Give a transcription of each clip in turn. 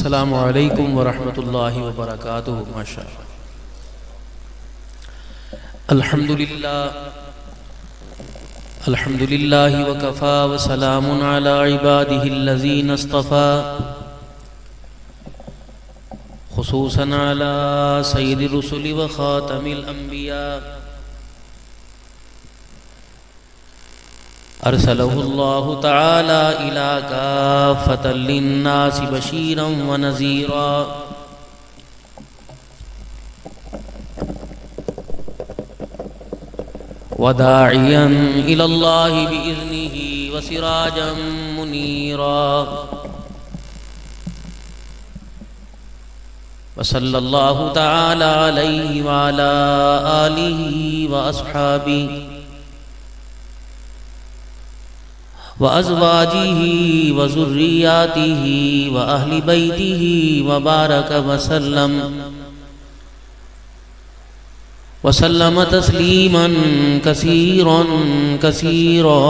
السلام علیکم ورحمۃ اللہ وبرکاتہ. ماشاء اللہ. الحمد للہ وکفا وسلام علی عبادہ الذین اصطفى خصوصا علی سید الرسل وخاتم الانبیاء ارسلہ اللہ تعالی الی کافۃ للناس بشیرا ونذیرا وداعیا الی اللہ بإذنہ وسراجا منیرا وصلی اللہ تعالی علیہ وعلی آلہ واصحابہ وازواجہ وذریاتہ واہل بیتہ وبارک وسلم تسلیما کثیرا کثیرا.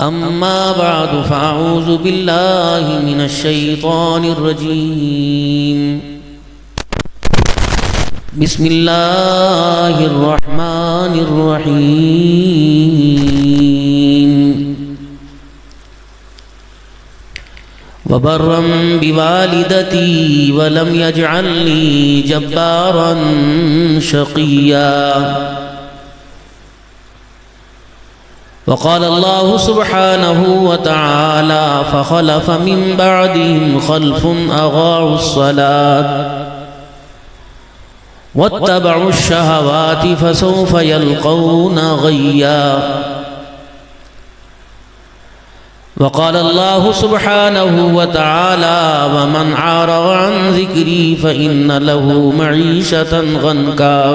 اما بعد فاعوذ باللہ من الشیطان الرجیم. بسم اللہ الرحمن الرحیم. وبرا بوالدتی ولم یجعلنی جبارا شقیا. وقال اللہ سبحانہ وتعالی فخلف من بعدهم خلف اضاعوا الصلاة واتبعوا الشهوات فسوف يلقون غيا. وقال الله سبحانه وتعالى ومن أعرض عن ذكري فإن له معيشة ضنكا.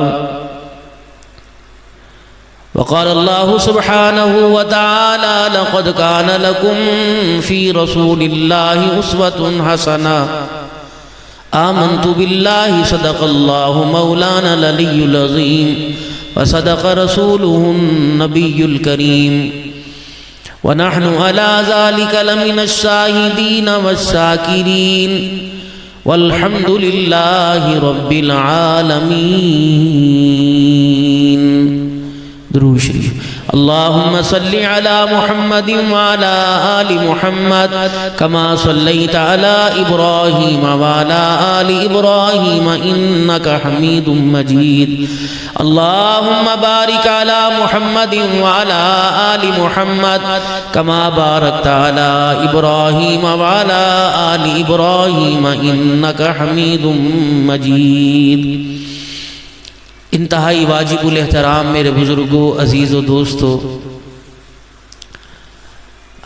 وقال الله سبحانه وتعالى لقد كان لكم في رسول الله أسوة حسنة آمنت بالله صدق الله مولانا العلي العظيم وصدق رسوله النبي الكريم ونحن على ذلك لمن الشاهدين والشاكرين والحمد لله رب العالمين. درود شریف. اللهم صل على محمد وعلى آل محمد كما صليت على إبراهيم وعلى آل إبراهيم إنك حميد مجيد. اللهم بارك على محمد وعلى آل محمد كما باركت على إبراهيم وعلى آل إبراهيم إنك حميد مجيد. انتہائی واجب الاحترام میرے بزرگوں، عزیز و دوستو،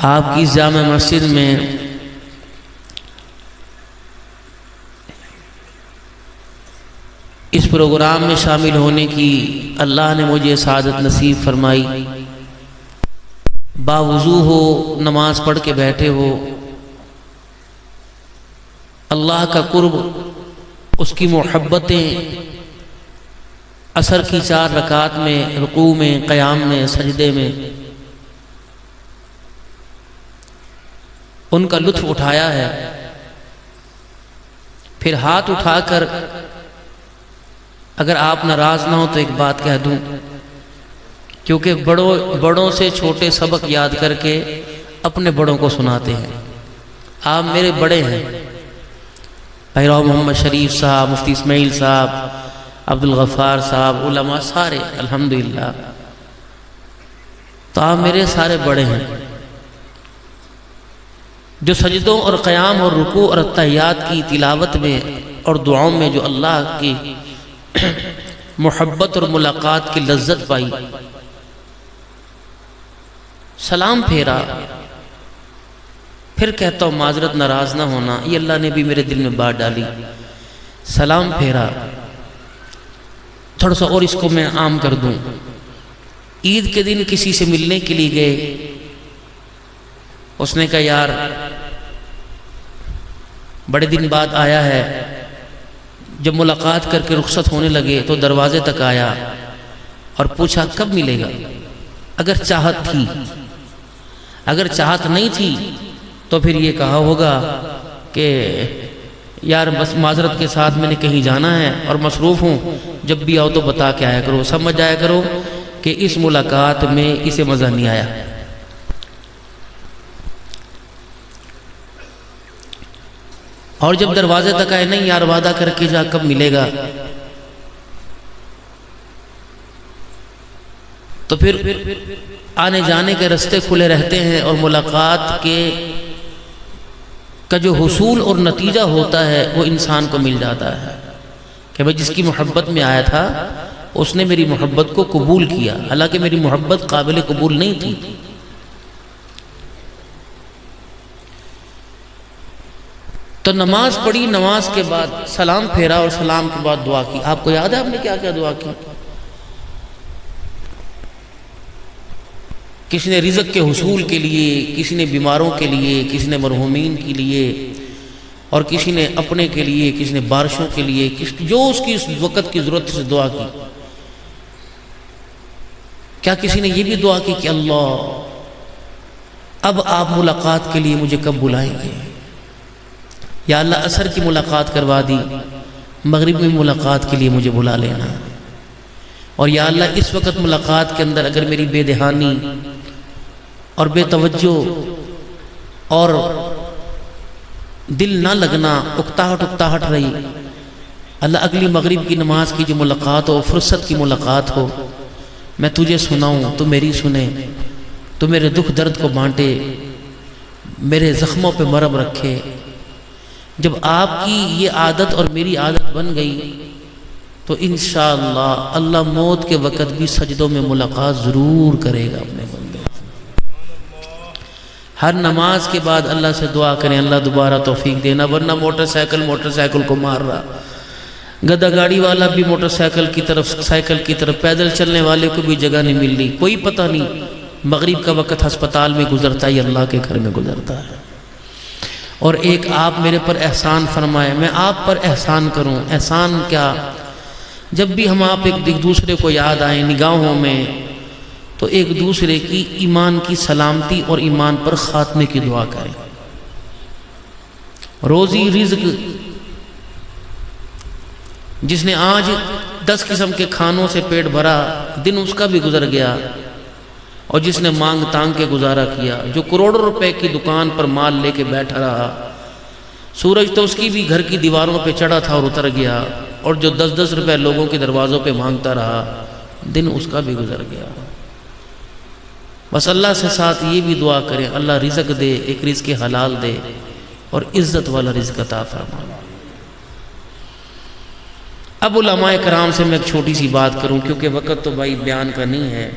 آپ کی جامع مسجد میں اس پروگرام میں شامل ہونے کی اللہ نے مجھے سعادت نصیب فرمائی. باوضو ہو، نماز پڑھ کے بیٹھے ہو، اللہ کا قرب، اس کی محبتیں عصر کی 4 رکعات میں، رکوع میں، قیام میں، سجدے میں ان کا لطف اٹھایا ہے. پھر ہاتھ اٹھا کر اگر آپ ناراض نہ ہو تو ایک بات کہہ دوں، کیونکہ بڑوں سے چھوٹے سبق یاد کر کے اپنے بڑوں کو سناتے ہیں. آپ میرے بڑے ہیں، پیرو محمد شریف صاحب، مفتی اسماعیل صاحب، عبدالغفار صاحب، علماء سارے الحمدللہ، تو آپ میرے سارے بڑے ہیں. جو سجدوں اور قیام اور رکوع اور تحیات کی تلاوت میں اور دعاؤں میں جو اللہ کی محبت اور ملاقات کی لذت پائی، سلام پھیرا، پھر کہتا ہوں معذرت، ناراض نہ ہونا، یہ اللہ نے بھی میرے دل میں بات ڈالی. سلام پھیرا، تھوڑا سا اور اس کو میں عام کر دوں. عید کے دن کسی سے ملنے کے لیے گئے، اس نے کہا یار بڑے دن بعد آیا ہے. جب ملاقات کر کے رخصت ہونے لگے تو دروازے تک آیا اور پوچھا کب ملے گا. اگر چاہت تھی، اگر چاہت نہیں تھی تو پھر یہ کہا ہوگا کہ یار بس معذرت کے ساتھ میں نے کہیں جانا ہے اور مصروف ہوں، جب بھی آؤ تو بتا کے آیا کرو، سمجھ جایا کرو کہ اس ملاقات میں اسے مزہ نہیں آیا۔ اور جب دروازے تک آئے، نہیں یار وعدہ کر کے جا، کب ملے گا؟ تو پھر آنے جانے کے راستے کھلے رہتے ہیں، اور ملاقات کا جو حصول اور نتیجہ ہوتا ہے وہ انسان کو مل جاتا ہے کہ میں جس کی محبت میں آیا تھا اس نے میری محبت کو قبول کیا، حالانکہ میری محبت قابل قبول نہیں تھی۔ تو نماز پڑھی، نماز کے بعد سلام پھیرا اور سلام کے بعد دعا کی۔ آپ کو یاد ہے آپ نے کیا کیا دعا کی؟ کسی نے رزق کے حصول کے لیے، کسی نے بیماروں کے لیے، کسی نے مرحومین کے لیے، اور کسی نے اپنے کے لیے، کسی نے بارشوں کے لیے، جو اس کی اس وقت کی ضرورت سے دعا کی۔ کیا کسی نے یہ بھی دعا کی کہ اللہ اب آپ ملاقات کے لیے مجھے کب بلائیں گے؟ یا اللہ عصر کی ملاقات کروا دی، مغرب میں ملاقات کے لیے مجھے بلا لینا، اور یا اللہ اس وقت ملاقات کے اندر اگر میری بے دہانی اور بے توجہ اور دل نہ لگنا، اکتاہٹ رہی، اللہ اگلی مغرب کی نماز کی جو ملاقات ہو، فرصت کی ملاقات ہو، میں تجھے سناؤں، تو میری سنے، تو میرے دکھ درد کو بانٹے، میرے زخموں پہ مرہم رکھے۔ جب آپ کی یہ عادت اور میری عادت بن گئی تو انشاءاللہ اللہ موت کے وقت بھی سجدوں میں ملاقات ضرور کرے گا اپنے بندے۔ ہر نماز کے بعد اللہ سے دعا کریں اللہ دوبارہ توفیق دینا، ورنہ موٹر سائیکل کو مار رہا، گدا گاڑی والا بھی موٹر سائیکل کی طرف، پیدل چلنے والے کو بھی جگہ نہیں مل رہی، کوئی پتہ نہیں، مغرب کا وقت ہسپتال میں گزرتا ہے، اللہ کے گھر میں گزرتا ہے۔ اور ایک آپ میرے پر احسان فرمائے، میں آپ پر احسان کروں۔ احسان کیا؟ جب بھی ہم آپ ایک دوسرے کو یاد آئیں نگاہوں میں، تو ایک دوسرے کی ایمان کی سلامتی اور ایمان پر خاتمے کی دعا کریں۔ روزی رزق، جس نے آج 10 قسم کے کھانوں سے پیٹ بھرا، دن اس کا بھی گزر گیا، اور جس نے مانگ تانگ کے گزارا کیا، جو کروڑوں روپے کی دکان پر مال لے کے بیٹھا رہا، سورج تو اس کی بھی گھر کی دیواروں پہ چڑھا تھا اور اتر گیا، اور جو 10 روپے لوگوں کے دروازوں پہ مانگتا رہا، دن اس کا بھی گزر گیا۔ بس اللہ سے ساتھ یہ بھی دعا کریں اللہ رزق دے، ایک رزق حلال دے اور عزت والا رزق عطا فرما۔ اب علماء کرام سے میں ایک چھوٹی سی بات کروں، کیونکہ وقت تو بھائی بیان کا نہیں ہے،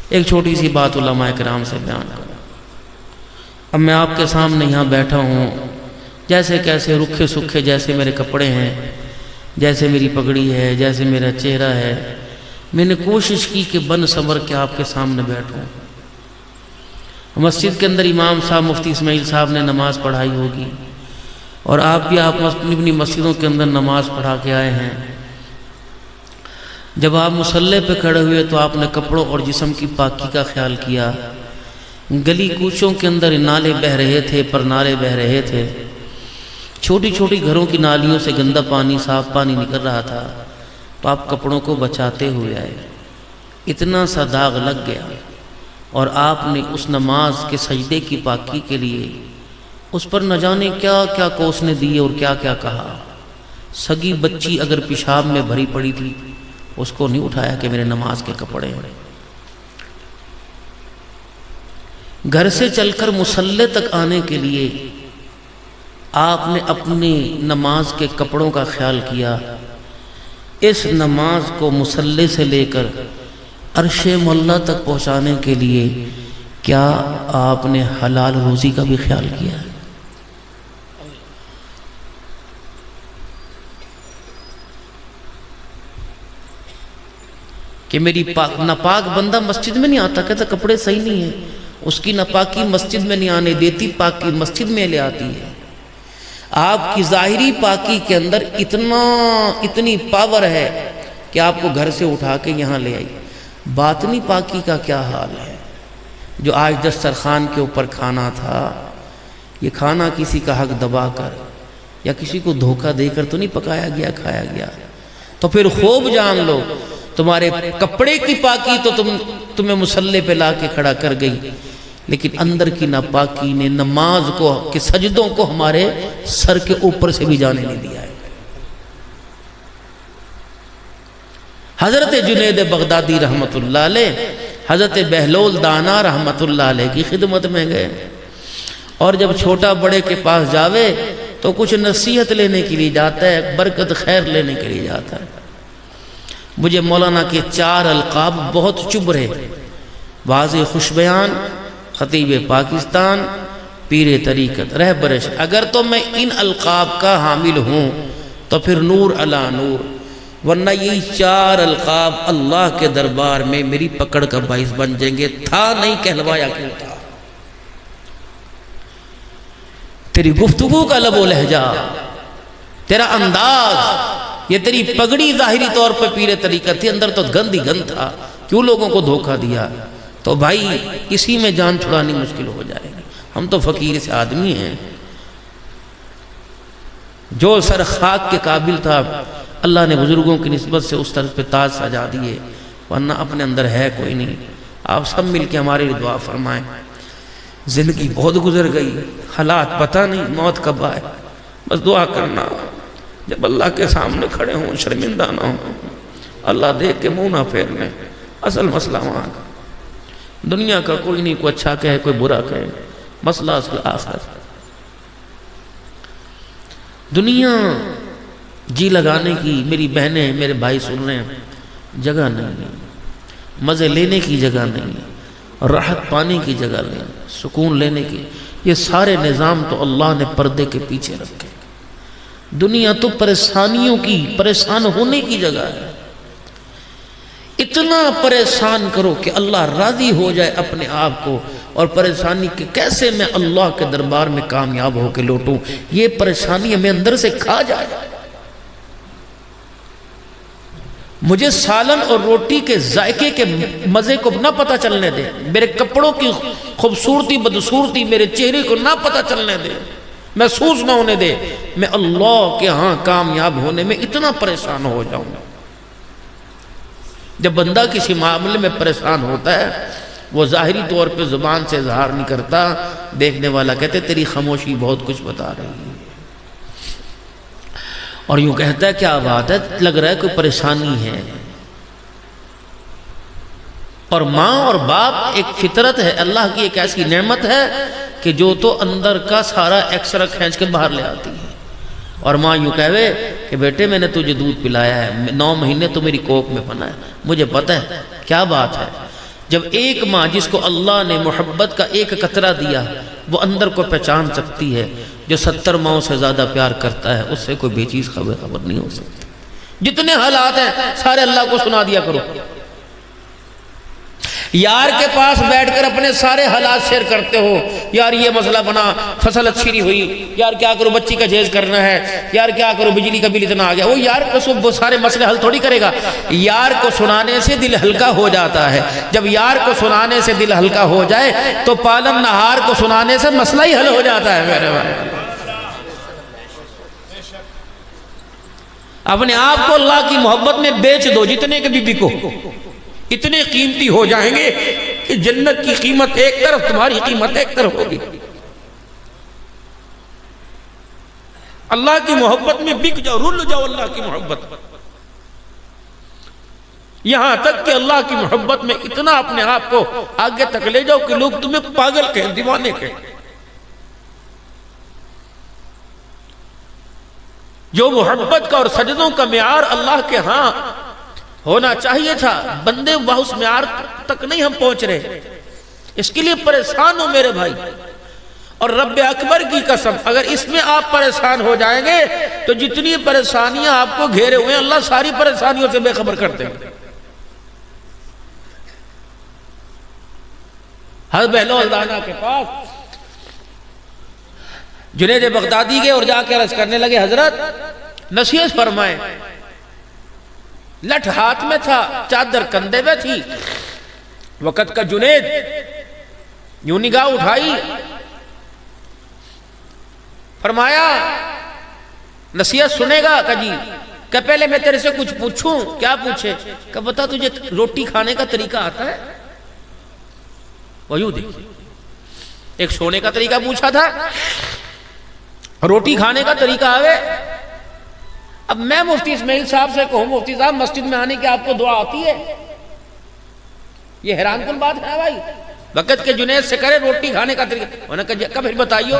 ایک چھوٹی سی بات علماء کرام سے بیان کروں۔ اب میں آپ کے سامنے یہاں بیٹھا ہوں، جیسے کیسے رکھے سکھے جیسے میرے کپڑے ہیں، جیسے میری پگڑی ہے، جیسے میرا چہرہ ہے، میں نے کوشش کی کہ بن سنور کے آپ کے سامنے بیٹھوں۔ مسجد کے اندر امام صاحب مفتی اسماعیل صاحب نے نماز پڑھائی ہوگی، اور آپ بھی اپنی مسجدوں کے اندر نماز پڑھا کے آئے ہیں۔ جب آپ مصلی پہ کھڑے ہوئے تو آپ نے کپڑوں اور جسم کی پاکی کا خیال کیا۔ گلی کوچوں کے اندر نالے بہہ رہے تھے، پر نالے بہہ رہے تھے، چھوٹی چھوٹی گھروں کی نالیوں سے گندا پانی، صاف پانی نکل رہا تھا، تو آپ کپڑوں کو بچاتے ہوئے آئے۔ اتنا سا داغ لگ گیا، اور آپ نے اس نماز کے سجدے کی پاکی کے لیے اس پر نہ جانے کیا کیا کوسنے دیے اور کیا کیا کہا۔ سگی بچی اگر پیشاب میں بھری پڑی تھی، اس کو نہیں اٹھایا کہ میرے نماز کے کپڑے ہیں۔ گھر سے چل کر مصلی تک آنے کے لیے آپ نے اپنی نماز کے کپڑوں کا خیال کیا۔ اس نماز کو مصلی سے لے کر عرش مولا تک پہنچانے کے لیے کیا آپ نے حلال روزی کا بھی خیال کیا؟ کہ میری ناپاک بندہ مسجد میں نہیں آتا، کہتا کپڑے صحیح نہیں ہیں، اس کی ناپاکی مسجد میں نہیں آنے دیتی، پاکی مسجد میں لے آتی ہے۔ آپ کی ظاہری پاکی کے اندر اتنی پاور ہے کہ آپ کو گھر سے اٹھا کے یہاں لے آئی۔ باطنی پاکی کا کیا حال ہے؟ جو آج دسترخوان کے اوپر کھانا تھا، یہ کھانا کسی کا حق دبا کر یا کسی کو دھوکہ دے کر تو نہیں پکایا گیا، کھایا گیا۔ تو پھر خوب جان لو، تمہارے کپڑے کی پاکی تو تمہیں مسلح پہ لا کے کھڑا کر گئی، لیکن اندر کی ناپاکی نے نماز کو کہ سجدوں کو ہمارے سر کے اوپر سے بھی جانے نہیں دیا ہے۔ حضرت جنید بغدادی رحمت اللہ علیہ حضرت بہلول دانا رحمت اللہ علیہ کی خدمت میں گئے، اور جب چھوٹا بڑے کے پاس جاوے تو کچھ نصیحت لینے کے لیے جاتا ہے، برکت خیر لینے کے لیے جاتا ہے۔ مجھے مولانا کے 4 القاب بہت چبھ رہے، واضح خوش بیان، خطیب پاکستان، پیر طریقت، رہبر۔ اگر تو میں ان القاب کا حامل ہوں تو پھر نور علی نور، ورنہ یہ 4 القاب اللہ کے دربار میں میری پکڑ کا باعث بن جائیں گے۔ تھا نہیں، کہلوایا کیوں تھا؟ تیری گفتگو کا لب و لہجہ، تیرا انداز، یہ تیری پگڑی ظاہری طور پر پیر طریقت تھی، اندر تو گند ہی گند تھا، کیوں لوگوں کو دھوکہ دیا؟ تو بھائی اسی میں جان چھڑانی مشکل ہو جائے گی۔ ہم تو فقیر سے آدمی ہیں، جو سر خاک کے قابل تھا اللہ نے بزرگوں کی نسبت سے اس طرف پہ تاج سجا دیے، ورنہ اپنے اندر ہے کوئی نہیں۔ آپ سب مل کے ہمارے لیے دعا فرمائیں۔ زندگی بہت گزر گئی، حالات پتہ نہیں موت کب آئے، بس دعا کرنا جب اللہ کے سامنے کھڑے ہوں شرمندہ نہ ہوں، اللہ دیکھ کے منہ نہ پھیرنے۔ اصل مسئلہ وہاں کا، دنیا کا کوئی نہیں، کوئی اچھا کہے کوئی برا کہے، مسئلہ اصل آخرت۔ دنیا جی لگانے کی، میری بہنیں میرے بھائی سن رہے ہیں، جگہ نہیں، مزے لینے کی جگہ نہیں، راحت پانے کی جگہ نہیں، سکون لینے کی، یہ سارے نظام تو اللہ نے پردے کے پیچھے رکھے۔ دنیا تو پریشانیوں کی، پریشان ہونے کی جگہ ہے۔ اتنا پریشان کرو کہ اللہ راضی ہو جائے اپنے آپ کو، اور پریشانی کہ کیسے میں اللہ کے دربار میں کامیاب ہو کے لوٹوں، یہ پریشانی ہمیں اندر سے کھا جائے۔ مجھے سالن اور روٹی کے ذائقے کے مزے کو نہ پتہ چلنے دے، میرے کپڑوں کی خوبصورتی بدصورتی میرے چہرے کو نہ پتہ چلنے دے، محسوس نہ ہونے دے، میں اللہ کے ہاں کامیاب ہونے میں اتنا پریشان ہو جاؤں گا۔ جب بندہ کسی معاملے میں پریشان ہوتا ہے، وہ ظاہری طور پہ زبان سے اظہار نہیں کرتا، دیکھنے والا کہتے تیری خاموشی بہت کچھ بتا رہی ہے، اور یوں کہتا ہے کیا بات ہے، لگ رہا ہے کوئی پریشانی ہے۔ اور ماں اور باپ ایک فطرت ہے، اللہ کی ایک ایسی نعمت ہے کہ جو تو اندر کا سارا ایکسرا کھینچ کے باہر لے آتی ہے۔ اور ماں یوں کہوے کہ بیٹے میں نے تجھے دودھ پلایا ہے، 9 مہینے تو میری کوکھ میں پنا ہے، مجھے پتہ ہے کیا بات ہے۔ جب ایک ماں جس کو اللہ نے محبت کا ایک قطرہ دیا، وہ اندر کو پہچان سکتی ہے، جو 70 ماؤں سے زیادہ پیار کرتا ہے اس سے کوئی بے چیز خبر نہیں ہو سکتی۔ جتنے حالات ہیں سارے اللہ کو سنا دیا کرو۔ یار کے پاس بیٹھ کر اپنے سارے حالات شیئر کرتے ہو، یار یہ مسئلہ بنا، فصل اچھی نہیں ہوئی، یار کیا کرو بچی کا جہیز کرنا ہے، یار کیا کرو بجلی کا بل اتنا آ گیا۔ وہ یار کو وہ سارے مسئلے حل تھوڑی کرے گا۔ یار کو سنانے سے دل ہلکا ہو جاتا ہے۔ جب یار کو سنانے سے دل ہلکا ہو جائے تو پالن نہار کو سنانے سے مسئلہ ہی حل ہو جاتا ہے۔ میرے بھائی اپنے آپ کو اللہ کی محبت میں بیچ دو، جتنے کے بھی بکو، اتنے قیمتی ہو جائیں گے کہ جنت کی قیمت ایک طرف، تمہاری قیمت ایک طرف ہوگی۔ اللہ کی محبت میں بک جاؤ، رل جاؤ اللہ کی محبت، یہاں تک کہ اللہ کی محبت میں اتنا اپنے آپ کو آگے تک لے جاؤ کہ لوگ تمہیں پاگل کہیں، دیوانے کہیں۔ جو محبت کا اور سجدوں کا معیار اللہ کے ہاں ہونا چاہیے تھا، بندے اس معیار تک نہیں ہم پہنچ رہے، اس کے لیے پریشان ہو میرے بھائی۔ اور رب اکبر کی قسم اگر اس میں آپ پریشان ہو جائیں گے تو جتنی پریشانیاں آپ کو گھیرے ہوئے ہیں اللہ ساری پریشانیوں سے بے خبر کر دیں گے۔ حضرت بہلول دانا کے پاس جنید بغدادی گئے اور جا کے عرض کرنے لگے حضرت نصیحت فرمائیں۔ لٹھ ہاتھ میں تھا، چادر کندھے میں تھی۔ وقت کا جنید یوں نگاہ اٹھائی، فرمایا نصیحت سنے گا؟ کہ جی۔ کہ پہلے میں تیرے سے کچھ پوچھوں؟ کیا پوچھے؟ کہ بتا تجھے روٹی کھانے کا طریقہ آتا ہے؟ وہ یوں دیکھ، ایک سونے کا طریقہ پوچھا تھا، روٹی کھانے کا طریقہ آوے۔ اب میں مفتی اسماعیل صاحب سے کہوں مفتی صاحب مسجد میں آنے کی آپ کو دعا آتی ہے؟ یہ حیران کن بات ہے بھائی۔ وقت کے جنید سے کرے روٹی کھانے کا طریقہ، انہوں نے کہا پھر بتائیو۔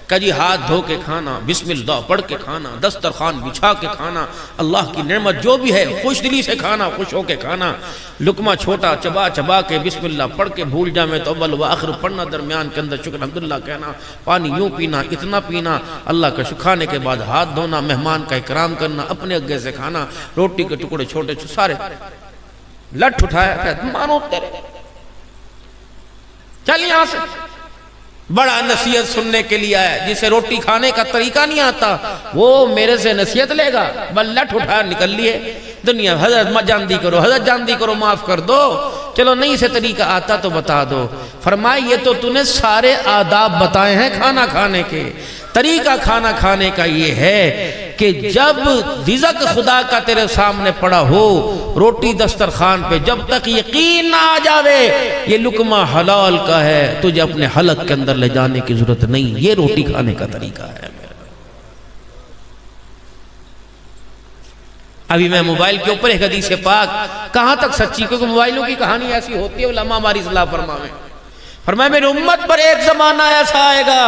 کہ جی ہاتھ دھو کے کھانا، بسم اللہ پڑھ کے کھانا، دسترخوان بچھا کے کھانا، اللہ کی نعمت جو بھی ہے خوش دلی سے کھانا، خوش ہو کے کھانا، لقمہ چھوٹا چبا چبا کے بسم اللہ پڑھ کے، بھول جائیں تو اول و آخر پڑھنا، درمیان کے اندر شکر الحمدللہ کہنا، پانی یوں پینا، اتنا پینا، اللہ کا شکر، کھانے کے بعد ہاتھ دھونا، مہمان کا اکرام کرنا، اپنے اگے سے کھانا، روٹی کے ٹکڑے چھوٹے سارے۔ لٹ اٹھایا، کہتا مانو تیرے، چل یہاں سے۔ بڑا نصیحت سننے کے لیے آیا، جسے روٹی کھانے کا طریقہ نہیں آتا وہ میرے سے نصیحت لے گا؟ بل لٹ اٹھا نکل لیے دنیا۔ حضرت مت جاندی کرو، حضرت جاندی کرو، معاف کر دو، چلو نہیں سے طریقہ آتا تو بتا دو۔ فرمائے یہ تو تو نے سارے آداب بتائے ہیں کھانا کھانے کے، طریقہ کھانا کھانے کا یہ ہے کہ جب رزق خدا کا تیرے سامنے پڑا ہو، روٹی دسترخوان پہ، جب تک یقین نہ آ جاوے یہ لقمہ حلال کا ہے، تجھے اپنے حلق کے اندر لے جانے کی ضرورت نہیں۔ یہ روٹی کھانے کا طریقہ ہے۔ ابھی میں موبائل کے اوپر ایک حدیث پاک، کہاں تک سچی، کیونکہ موبائلوں کی کہانی ایسی ہوتی ہے، علماء ہماری اصلاح فرمائیں۔ فرمایا میری امت پر ایک زمانہ ایسا آئے گا،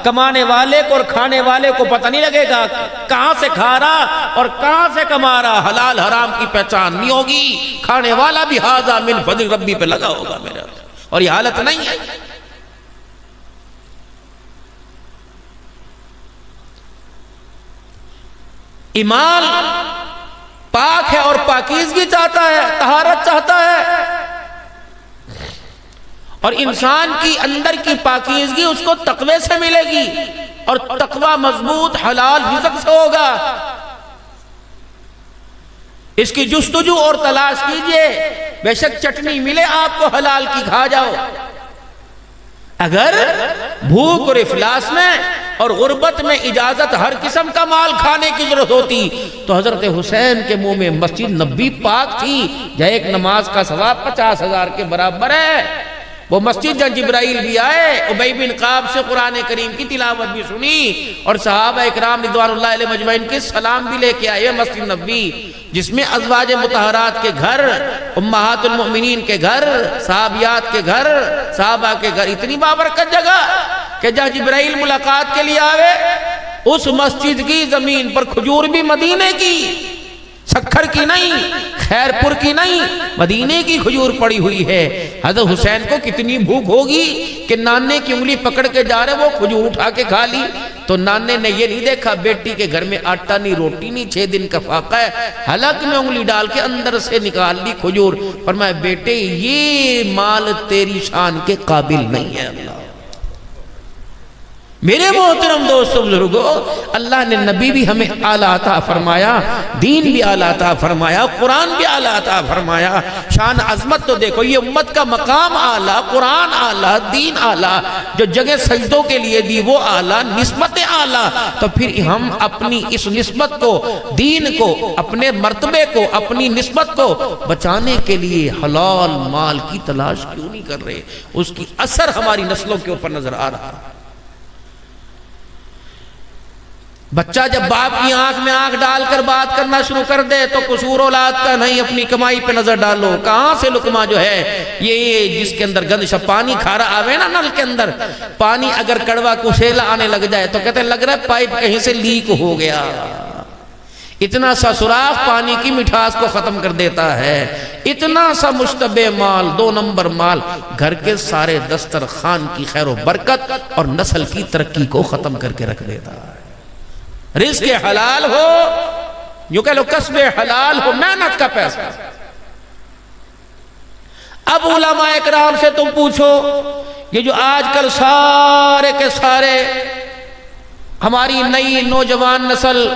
کمانے والے کو اور کھانے والے کو پتہ نہیں لگے گا کہاں سے کھا رہا اور کہاں سے کما رہا، حلال حرام کی پہچان نہیں ہوگی، کھانے والا بھی ھذا من فضل ربی پہ لگا ہوگا میرا، اور یہ حالت نہیں ہے۔ ایمان پاک ہے اور پاکیزگی چاہتا ہے، طہارت چاہتا ہے، اور انسان کی اندر کی پاکیزگی اس کو تقوی سے ملے گی، اور تقوی مضبوط حلال رزق سے ہوگا۔ اس کی جستجو اور تلاش کیجئے، بے شک چٹنی ملے آپ کو حلال کی، کھا جاؤ۔ اگر بھوک اور افلاس میں اور غربت میں اجازت ہر قسم کا مال کھانے کی ضرورت ہوتی تو حضرت حسین کے منہ میں مسجد نبی پاک تھی، جہاں ایک نماز کا ثواب 50,000 کے برابر ہے۔ وہ مسجد جہاں جبرائیل بھی آئے، ابی بن کعب سے قرآن کریم کی تلاوت بھی سنی، اور صحابہ اکرام رضوان اللہ علیہ مجمعین کے سلام بھی لے کے آئے۔ مسجد نبی جس میں ازواج مطہرات کے گھر، امہات المؤمنین کے گھر، صحابیات کے گھر، صحابہ کے گھر، اتنی بابرکت جگہ کہ جہاں جبرائیل ملاقات کے لیے آوے، اس مسجد کی زمین پر کھجور بھی مدینے کی، سکھر کی نہیں، خیر پور کی نہیں، مدینے کی کھجور پڑی ہوئی ہے۔ حضرت حسین کو کتنی بھوک ہوگی کہ نانے کی انگلی پکڑ کے جا رہے، وہ کھجور اٹھا کے کھا لی، تو نانے نے یہ نہیں دیکھا بیٹی کے گھر میں آٹا نہیں، روٹی نہیں، 6 دن کا فاقہ ہے، حلق میں انگلی ڈال کے اندر سے نکال لی کھجور۔ فرمایا بیٹے یہ مال تیری شان کے قابل نہیں ہے۔ اللہ میرے محترم دوستو بزرگو، اللہ نے نبی بھی ہمیں اعلیٰ عطا فرمایا، دین بھی اعلیٰ عطا فرمایا، قرآن بھی اعلیٰ عطا فرمایا۔ شان عظمت تو دیکھو، یہ امت کا مقام اعلیٰ، قرآن اعلیٰ، دین اعلیٰ، جو جگہ سجدوں کے لیے دی وہ اعلیٰ، نسبت اعلیٰ۔ تو پھر ہم اپنی اس نسبت کو، دین کو، اپنے مرتبے کو، اپنی نسبت کو بچانے کے لیے حلال مال کی تلاش کیوں نہیں کر رہے؟ اس کی اثر ہماری نسلوں کے اوپر نظر آ رہا ہے۔ بچہ جب باپ کی آنکھ میں آنکھ ڈال کر بات کرنا شروع کر دے تو قصور اولاد کا نہیں، اپنی کمائی پہ نظر ڈالو، کہاں سے لقمہ جو ہے یہ جس کے اندر گند شب پانی کھارا آوے نا نل کے اندر، پانی اگر کڑوا کسیلا آنے لگ جائے تو کہتے ہیں لگ رہا ہے پائپ کہیں سے لیک ہو گیا۔ اتنا سا سوراخ پانی کی مٹھاس کو ختم کر دیتا ہے، اتنا سا مشتبہ مال، 2 نمبر مال گھر کے سارے دسترخوان کی خیر و برکت اور نسل کی ترقی کو ختم کر کے رکھ دیتا ہے۔ رزق حلال ہو، یوں کہہ لو کسب حلال ہو، محنت کا پیسہ۔ اب علماء اکرام سے تم پوچھو، یہ جو آج کل سارے کے سارے ہماری نئی نوجوان نسل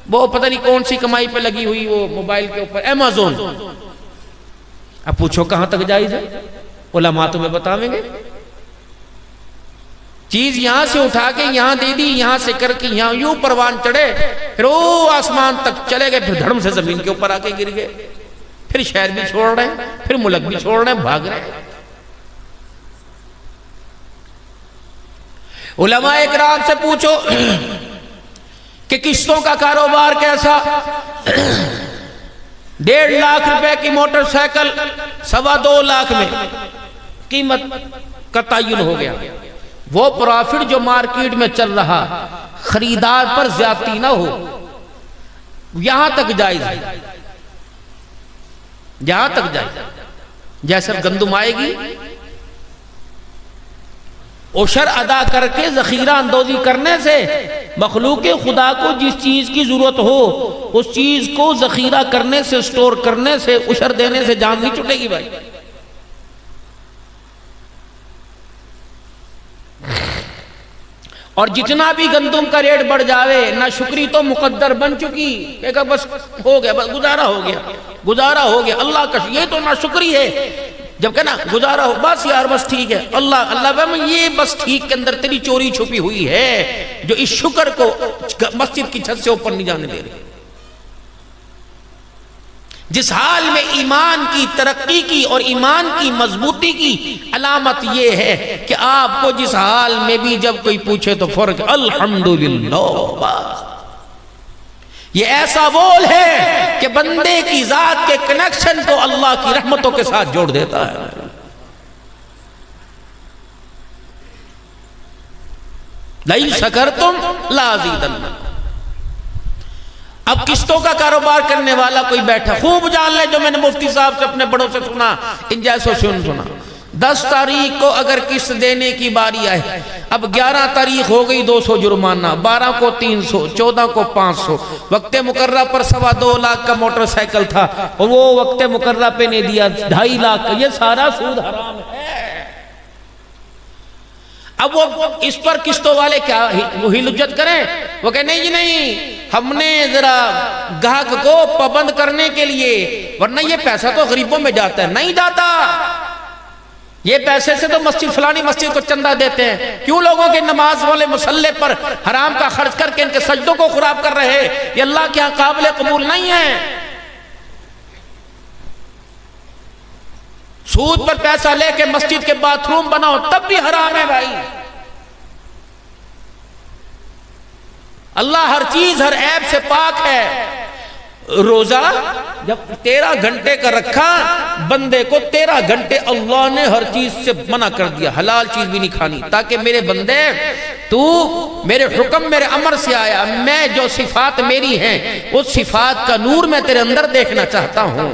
وہ پتہ نہیں کون سی کمائی پہ لگی ہوئی، وہ موبائل کے اوپر ایمیزون، اب پوچھو کہاں تک جائز ہے؟ علماء تمہیں بتاویں گے چیز یہاں سے اٹھا کے یہاں دے دی، یہاں سے کر کے یہاں یوں پروان چڑھے، پھر وہ آسمان تک چلے گئے، پھر دھڑم سے زمین کے اوپر آ کے گر گئے، پھر شہر بھی چھوڑ رہے ہیں، پھر ملک بھی چھوڑ رہے ہیں، بھاگ رہے ہیں۔ علماء اکرام سے پوچھو کہ قسطوں کا کاروبار کیسا؟ 1.5 لاکھ روپے کی موٹر سائیکل 2.25 لاکھ میں قیمت کا تعین ہو گیا۔ وہ پروفٹ جو مارکیٹ میں چل رہا، خریدار پر زیادتی نہ ہو، یہاں تک جائز ہے، یہاں تک جائز ہے۔ جیسے گندم آئے گی، عشر ادا کر کے ذخیرہ اندوزی کرنے سے مخلوق خدا کو جس چیز کی ضرورت ہو اس چیز کو ذخیرہ کرنے سے، سٹور کرنے سے، عشر دینے سے جان نہیں چھوٹے گی بھائی۔ اور جتنا بھی گندم کا ریٹ بڑھ جاوے، نہ شکری تو مقدر بن چکی، کہ بس ہو گیا، بس گزارا ہو گیا، گزارا ہو گیا، اللہ کا یہ تو نہ شکری ہے، جب کہنا گزارا ہو، بس یار بس ٹھیک ہے، اللہ بھائی یہ بس ٹھیک کے اندر تیری چوری چھپی ہوئی ہے جو اس شکر کو مسجد کی چھت سے اوپر نہیں جانے دے رہی۔ جس حال میں ایمان کی ترقی کی اور ایمان کی مضبوطی کی علامت یہ ہے کہ آپ کو جس حال میں بھی جب کوئی پوچھے تو فرق الحمدللہ، بس یہ ایسا بول ہے کہ بندے کی ذات کے کنیکشن کو اللہ کی رحمتوں کے ساتھ جوڑ دیتا ہے۔ لئن شکرتم لازیدنکم۔ اب قسطوں کا کاروبار کرنے والا کوئی بیٹھا، خوب جان لے جو میں نے مفتی صاحب سے اپنے بڑوں سے سنا، ان جیسوں سے سنا، 10 تاریخ کو اگر قسط دینے کی باری آئے، اب 11 تاریخ ہو گئی 200 جرمانہ، 12 کو 300، 14 کو 500، وقت مقررہ پر 2.25 لاکھ کا موٹر سائیکل تھا، اور وہ وقت مقررہ پہ نہیں دیا 2.5 لاکھ کا، یہ سارا سود حرام ہے۔ اب وہ اس پر قسطوں والے کیا وہی لجت کریں؟ وہ کہے نہیں جی نہیں، ہم نے ذرا گاہک کو پابند کرنے کے لیے، ورنہ یہ پیسہ تو غریبوں میں جاتا ہے، نہیں جاتا، یہ پیسے سے تو مسجد فلانی مسجد کو چندہ دیتے ہیں، کیوں لوگوں کے نماز والے مصلے پر حرام کا خرچ کر کے ان کے سجدوں کو خراب کر رہے ہیں؟ یہ اللہ کے ہاں قابل قبول نہیں ہے۔ سود پر پیسہ لے کے مسجد کے باتھ روم بناؤ تب بھی حرام ہے بھائی۔ اللہ ہر چیز ہر عیب سے پاک ہے۔ روزہ جب 13 گھنٹے کا رکھا، بندے کو 13 گھنٹے اللہ نے ہر چیز سے منع کر دیا، حلال چیز بھی نہیں کھانی، تاکہ میرے بندے تو میرے حکم میرے امر سے آیا، میں جو صفات میری ہیں اس صفات کا نور میں تیرے اندر دیکھنا چاہتا ہوں۔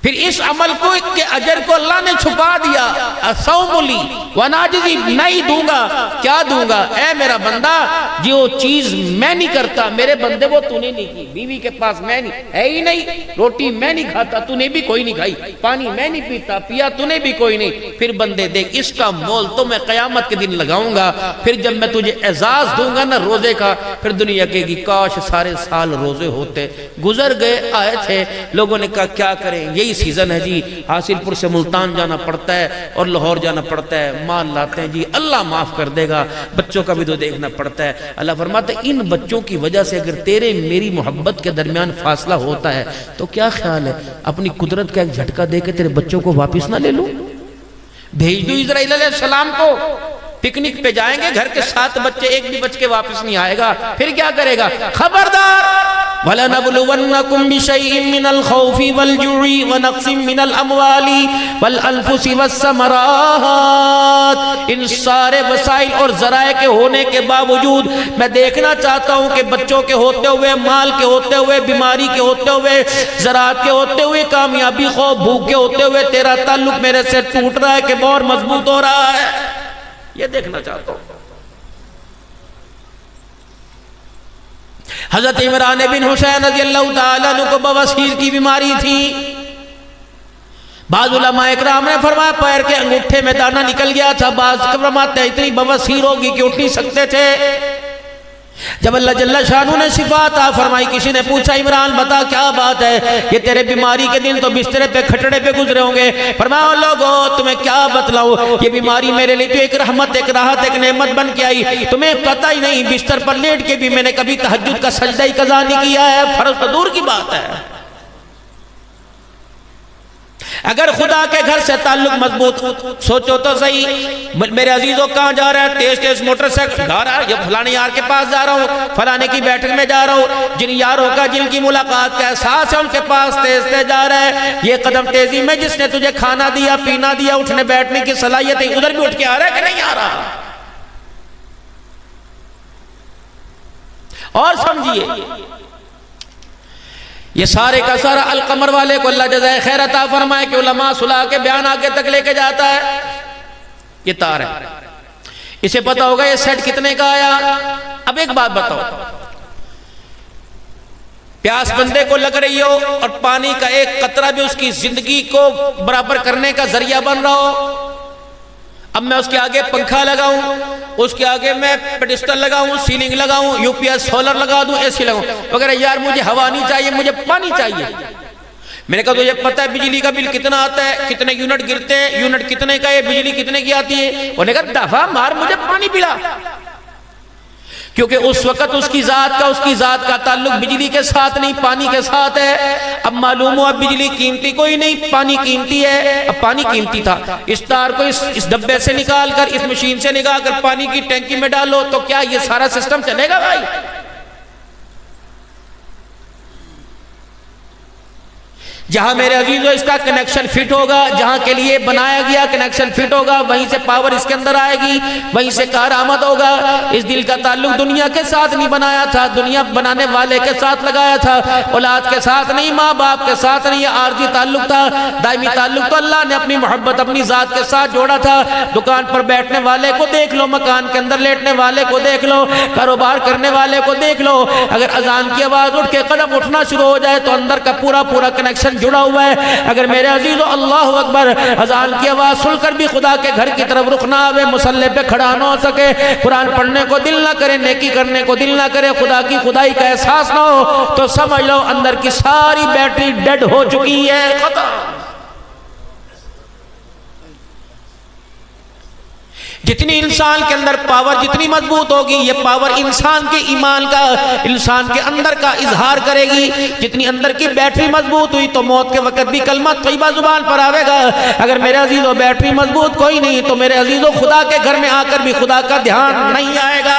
پھر اس عمل کو کے اجر کو اللہ نے چھپا دیا، الصوم لی وناجزی، نہیں دوں گا، کیا دوں گا؟ اے میرا بندہ جو چیز میں نہیں کرتا میرے بندے وہ تو نے نہیں کی، بیوی کے پاس میں نہیں ہے ہی نہیں، روٹی میں نہیں کھاتا تو نے بھی کوئی نہیں کھائی، پانی میں نہیں پیتا پیا تو نے بھی کوئی نہیں، پھر بندے دیکھ اس کا مول تو میں قیامت کے دن لگاؤں گا، پھر جب میں تجھے اعزاز دوں گا نا روزے کا، پھر دنیا کہے گی کاش سارے سال روزے ہوتے، گزر گئے آئے تھے، لوگوں نے کہا کیا کریں، یہی سیزن ہے جی، حاصل پور سے ملتان جانا پڑتا ہے اور لاہور جانا پڑتا ہے، مال لاتے ہیں جی، اللہ معاف کر دے گا، بچوں کا بھی تو دیکھنا پڑتا ہے۔ اللہ فرماتا ہے ان بچوں کی وجہ سے اگر تیرے میری محبت کے درمیان فاصلہ ہوتا ہے تو کیا خیال ہے اپنی قدرت کا ایک جھٹکا دے کے تیرے بچوں کو واپس نہ لے لوں؟ بھیج دوں اسرائیل علیہ السلام کو، پکنک پہ جائیں گے، گھر کے 7 بچے ایک بھی بچ کے واپس نہیں آئے گا، پھر کیا کرے گا؟ خبردار وَلَنَبْلُوَنَّكُمْ بِشَيْءٍ مِّنَ الْخَوْفِ وَالْجُوعِ وَنَقْصٍ مِّنَ الْأَمْوَالِ وَالْأَنفُسِ وَالثَّمَرَاتِ، ان سارے وسائل اور ذرائع کے ہونے کے باوجود میں دیکھنا چاہتا ہوں کہ بچوں کے ہوتے ہوئے، مال کے ہوتے ہوئے، بیماری کے ہوتے ہوئے، زراعت کے ہوتے ہوئے، کامیابی خوف بھوک کے ہوتے ہوئے تیرا تعلق میرے سے ٹوٹ رہا ہے کہ اور مضبوط ہو رہا ہے، یہ دیکھنا چاہتا ہوں۔ حضرت عمران بن حسین رضی اللہ تعالیٰ عنہ کو بواسیر کی بیماری تھی، بعض علماء اکرام نے فرمایا پیر کے انگوٹھے میں دانہ نکل گیا تھا، بعض فرماتے ہیں اتنی بواسیر ہوگی کہ اٹھ نہیں سکتے تھے، جب اللہ جل شانہ نے شفا عطا فرمائی، کسی نے پوچھا عمران بتا کیا بات ہے، یہ تیرے بیماری کے دن تو بسترے پہ کھٹڑے پہ گزرے ہوں گے، فرمایا لوگوں تمہیں کیا بتلاؤں، یہ بیماری میرے لیے تو ایک رحمت، ایک راحت، ایک نعمت بن کے آئی، تمہیں پتہ ہی نہیں بستر پر لیٹ کے بھی میں نے کبھی تہجد کا سجدہ ہی قضا نہیں کیا ہے، فرض تو دور کی بات ہے۔ اگر خدا کے گھر سے تعلق مضبوط، سوچو تو صحیح، میرے عزیزوں کہاں جا رہا ہے، تیز تیز موٹر سائیکل گھر آ رہا ہے، فلانے یار کے پاس جا رہا ہوں، فلانے کی بیٹھک میں جا رہا ہوں، جن یاروں کا جن کی ملاقات کا احساس ہے ان کے پاس تیز تیز جا رہا ہے، یہ قدم تیزی میں جس نے تجھے کھانا دیا پینا دیا اٹھنے بیٹھنے کی صلاحیت ہے، ادھر بھی اٹھ کے آ رہا ہے کہ نہیں آ رہا؟ اور سمجھیے یہ سارے کا سارا القمر والے کو اللہ جزائے خیر عطا فرمائے کہ علماء صلح کے بیان آگے تک لے کے جاتا ہے، یہ تار ہے، اسے پتا ہوگا یہ سیٹ کتنے کا آیا۔ اب ایک بات بتاؤ، پیاس بندے کو لگ رہی ہو اور پانی کا ایک قطرہ بھی اس کی زندگی کو برابر کرنے کا ذریعہ بن رہا ہو، اب میں اس کے آگے پنکھا لگاؤں، اس کے آگے میں پیڈسٹل لگاؤں، سیلنگ لگاؤں، یو پی ایس سولر لگا دوں، اے سی لگاؤں، وغیرہ، یار مجھے ہوا نہیں چاہیے، مجھے پانی چاہیے۔ میں نے کہا تجھے پتہ ہے بجلی کا بل کتنا آتا ہے، کتنے یونٹ گرتے ہیں، یونٹ کتنے کا ہے، بجلی کتنے کی آتی ہے؟ انہوں نے کہا دفعہ مار مجھے پانی پلا، کیونکہ اس وقت اس کی ذات کا تعلق بجلی کے ساتھ نہیں پانی کے ساتھ ہے۔ اب معلوم ہوا بجلی قیمتی کوئی نہیں، پانی قیمتی ہے۔ اب پانی قیمتی تھا، اس تار کو اس ڈبے سے نکال کر، اس مشین سے نکال کر پانی کی ٹینکی میں ڈالو تو کیا یہ سارا سسٹم چلے گا بھائی؟ جہاں میرے عزیزو اس کا کنیکشن فٹ ہوگا، جہاں کے لیے بنایا گیا کنیکشن فٹ ہوگا، وہیں سے پاور اس کے اندر آئے گی، وہیں سے کارآمد ہوگا۔ اس دل کا تعلق دنیا کے ساتھ نہیں بنایا تھا، دنیا بنانے والے کے ساتھ لگایا تھا، اولاد کے ساتھ نہیں، ماں باپ کے ساتھ نہیں، یہ عارضی تعلق تھا۔ دائمی تعلق تو اللہ نے اپنی محبت اپنی ذات کے ساتھ جوڑا تھا۔ دکان پر بیٹھنے والے کو دیکھ لو، مکان کے اندر لیٹنے والے کو دیکھ لو، کاروبار کرنے والے کو دیکھ لو، اگر اذان کی آواز اٹھ کے قدم اٹھنا شروع ہو جائے تو اندر کا پورا کنیکشن جڑا ہوا ہے۔ اگر میرے عزیزو اللہ اکبر اذان کی آواز سن کر بھی خدا کے گھر کی طرف رخ نہ آوے، مصلی پہ کھڑا نہ ہو سکے، قرآن پڑھنے کو دل نہ کرے، نیکی کرنے کو دل نہ کرے، خدا کی خدائی کا احساس نہ ہو، تو سمجھ لو اندر کی ساری بیٹری ڈیڈ ہو چکی ہے، ختم۔ جتنی انسان کے اندر پاور جتنی مضبوط ہوگی، یہ پاور انسان کے ایمان کا، انسان کے اندر کا اظہار کرے گی۔ جتنی اندر کی بیٹری مضبوط ہوئی تو موت کے وقت بھی کلمہ طیبہ زبان پر آوے گا۔ اگر میرے عزیزو بیٹری مضبوط کوئی نہیں تو میرے عزیزو خدا کے گھر میں آ کر بھی خدا کا دھیان نہیں آئے گا۔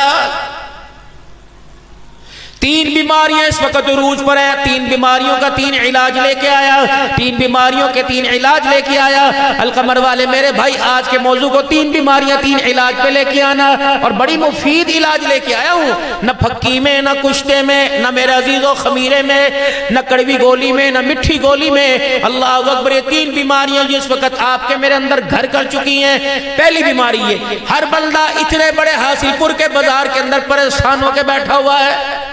3 بیماریاں اس وقت عروج پر ہیں، 3 بیماریوں کا 3 علاج لے کے آیا، 3 بیماریوں کے 3 علاج لے کے آیا۔ القمر والے میرے بھائی آج کے موضوع کو 3 بیماریاں 3 علاج پہ لے کے آنا، اور بڑی مفید علاج لے کے آیا ہوں، نہ پھکی میں، نہ کشتے میں، نہ میرے عزیزو خمیرے میں، نہ کڑوی گولی میں، نہ مٹھی گولی میں۔ اللہ اکبر، یہ 3 بیماریاں جس وقت آپ کے میرے اندر گھر کر چکی ہیں۔ پہلی بیماری یہ، ہر بندہ اتنے بڑے حاصل پور کے بازار کے اندر پریشان ہو کے بیٹھا ہوا ہے،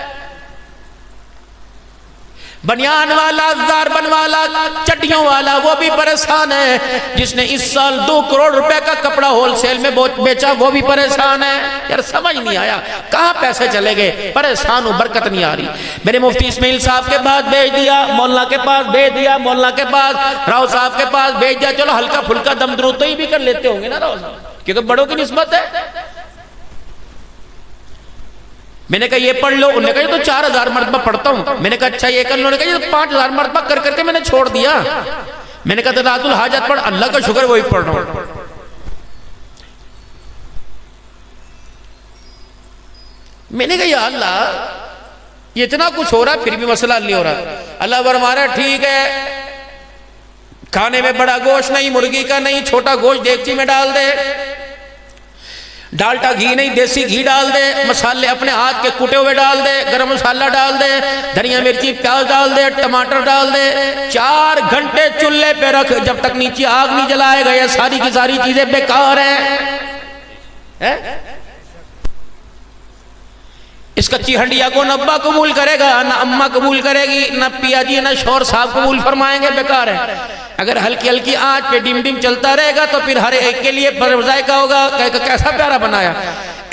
بنیان والا، زاربن والا، چٹیوں والا، وہ بھی پریشان ہے۔ جس نے اس سال 2 کروڑ روپے کا کپڑا ہول سیل میں بیچا وہ بھی پریشان ہے۔ یار سمجھ نہیں آیا کہاں پیسے چلے گئے، پریشان ہوں، برکت نہیں آ رہی۔ میرے مفتی اسماعیل صاحب کے پاس بھیج دیا، مولانا کے پاس بھیج دیا، مولانا کے پاس، راؤ صاحب کے پاس بھیج دیا، چلو ہلکا پھلکا دم درود تو ہی بھی کر لیتے ہوں گے نا راؤ صاحب، کیونکہ بڑوں کی نسبت ہے۔ میں نے کہا یہ پڑھ لو، انہوں نے کہا یہ تو 4000 مرتبہ پڑھتا ہوں۔ میں نے کہا اچھا یہ کر لو، انہوں نے کہا یہ تو 5000 مرتبہ کر کر کے میں نے چھوڑ دیا۔ میں نے کہا تدارت الحاجت پڑھ، اللہ کا شکر وہی پڑھ رہا ہوں۔ میں نے کہا یا اللہ یہ اتنا کچھ ہو رہا پھر بھی مسئلہ نہیں ہو رہا۔ اللہ فرمایا ٹھیک ہے، کھانے میں بڑا گوشت نہیں، مرغی کا نہیں، چھوٹا گوشت دیگچی میں ڈال دے، ڈالٹا گھی نہیں دیسی گھی ڈال دے، مسالے اپنے ہاتھ کے کوٹے ہوئے ڈال دے، گرم مسالہ ڈال دے، دھنیا مرچی پیاز ڈال دے، ٹماٹر ڈال دے، 4 گھنٹے چولہے پہ رکھ، جب تک نیچے آگ نہیں جلائے گا یہ ساری کی ساری چیزیں بیکار ہیں۔ اس کچی ہنڈیا کو نہ ابا قبول کرے گا، نہ اماں قبول کرے گی، نہ پیا جی نہ شوہر صاحب قبول فرمائیں گے، بیکار ہے۔ اگر ہلکی ہلکی آنچ پہ ڈم ڈم چلتا رہے گا تو پھر ہر ایک کے لیے ذائقہ ہوگا کہ کیسا پیارا بنایا۔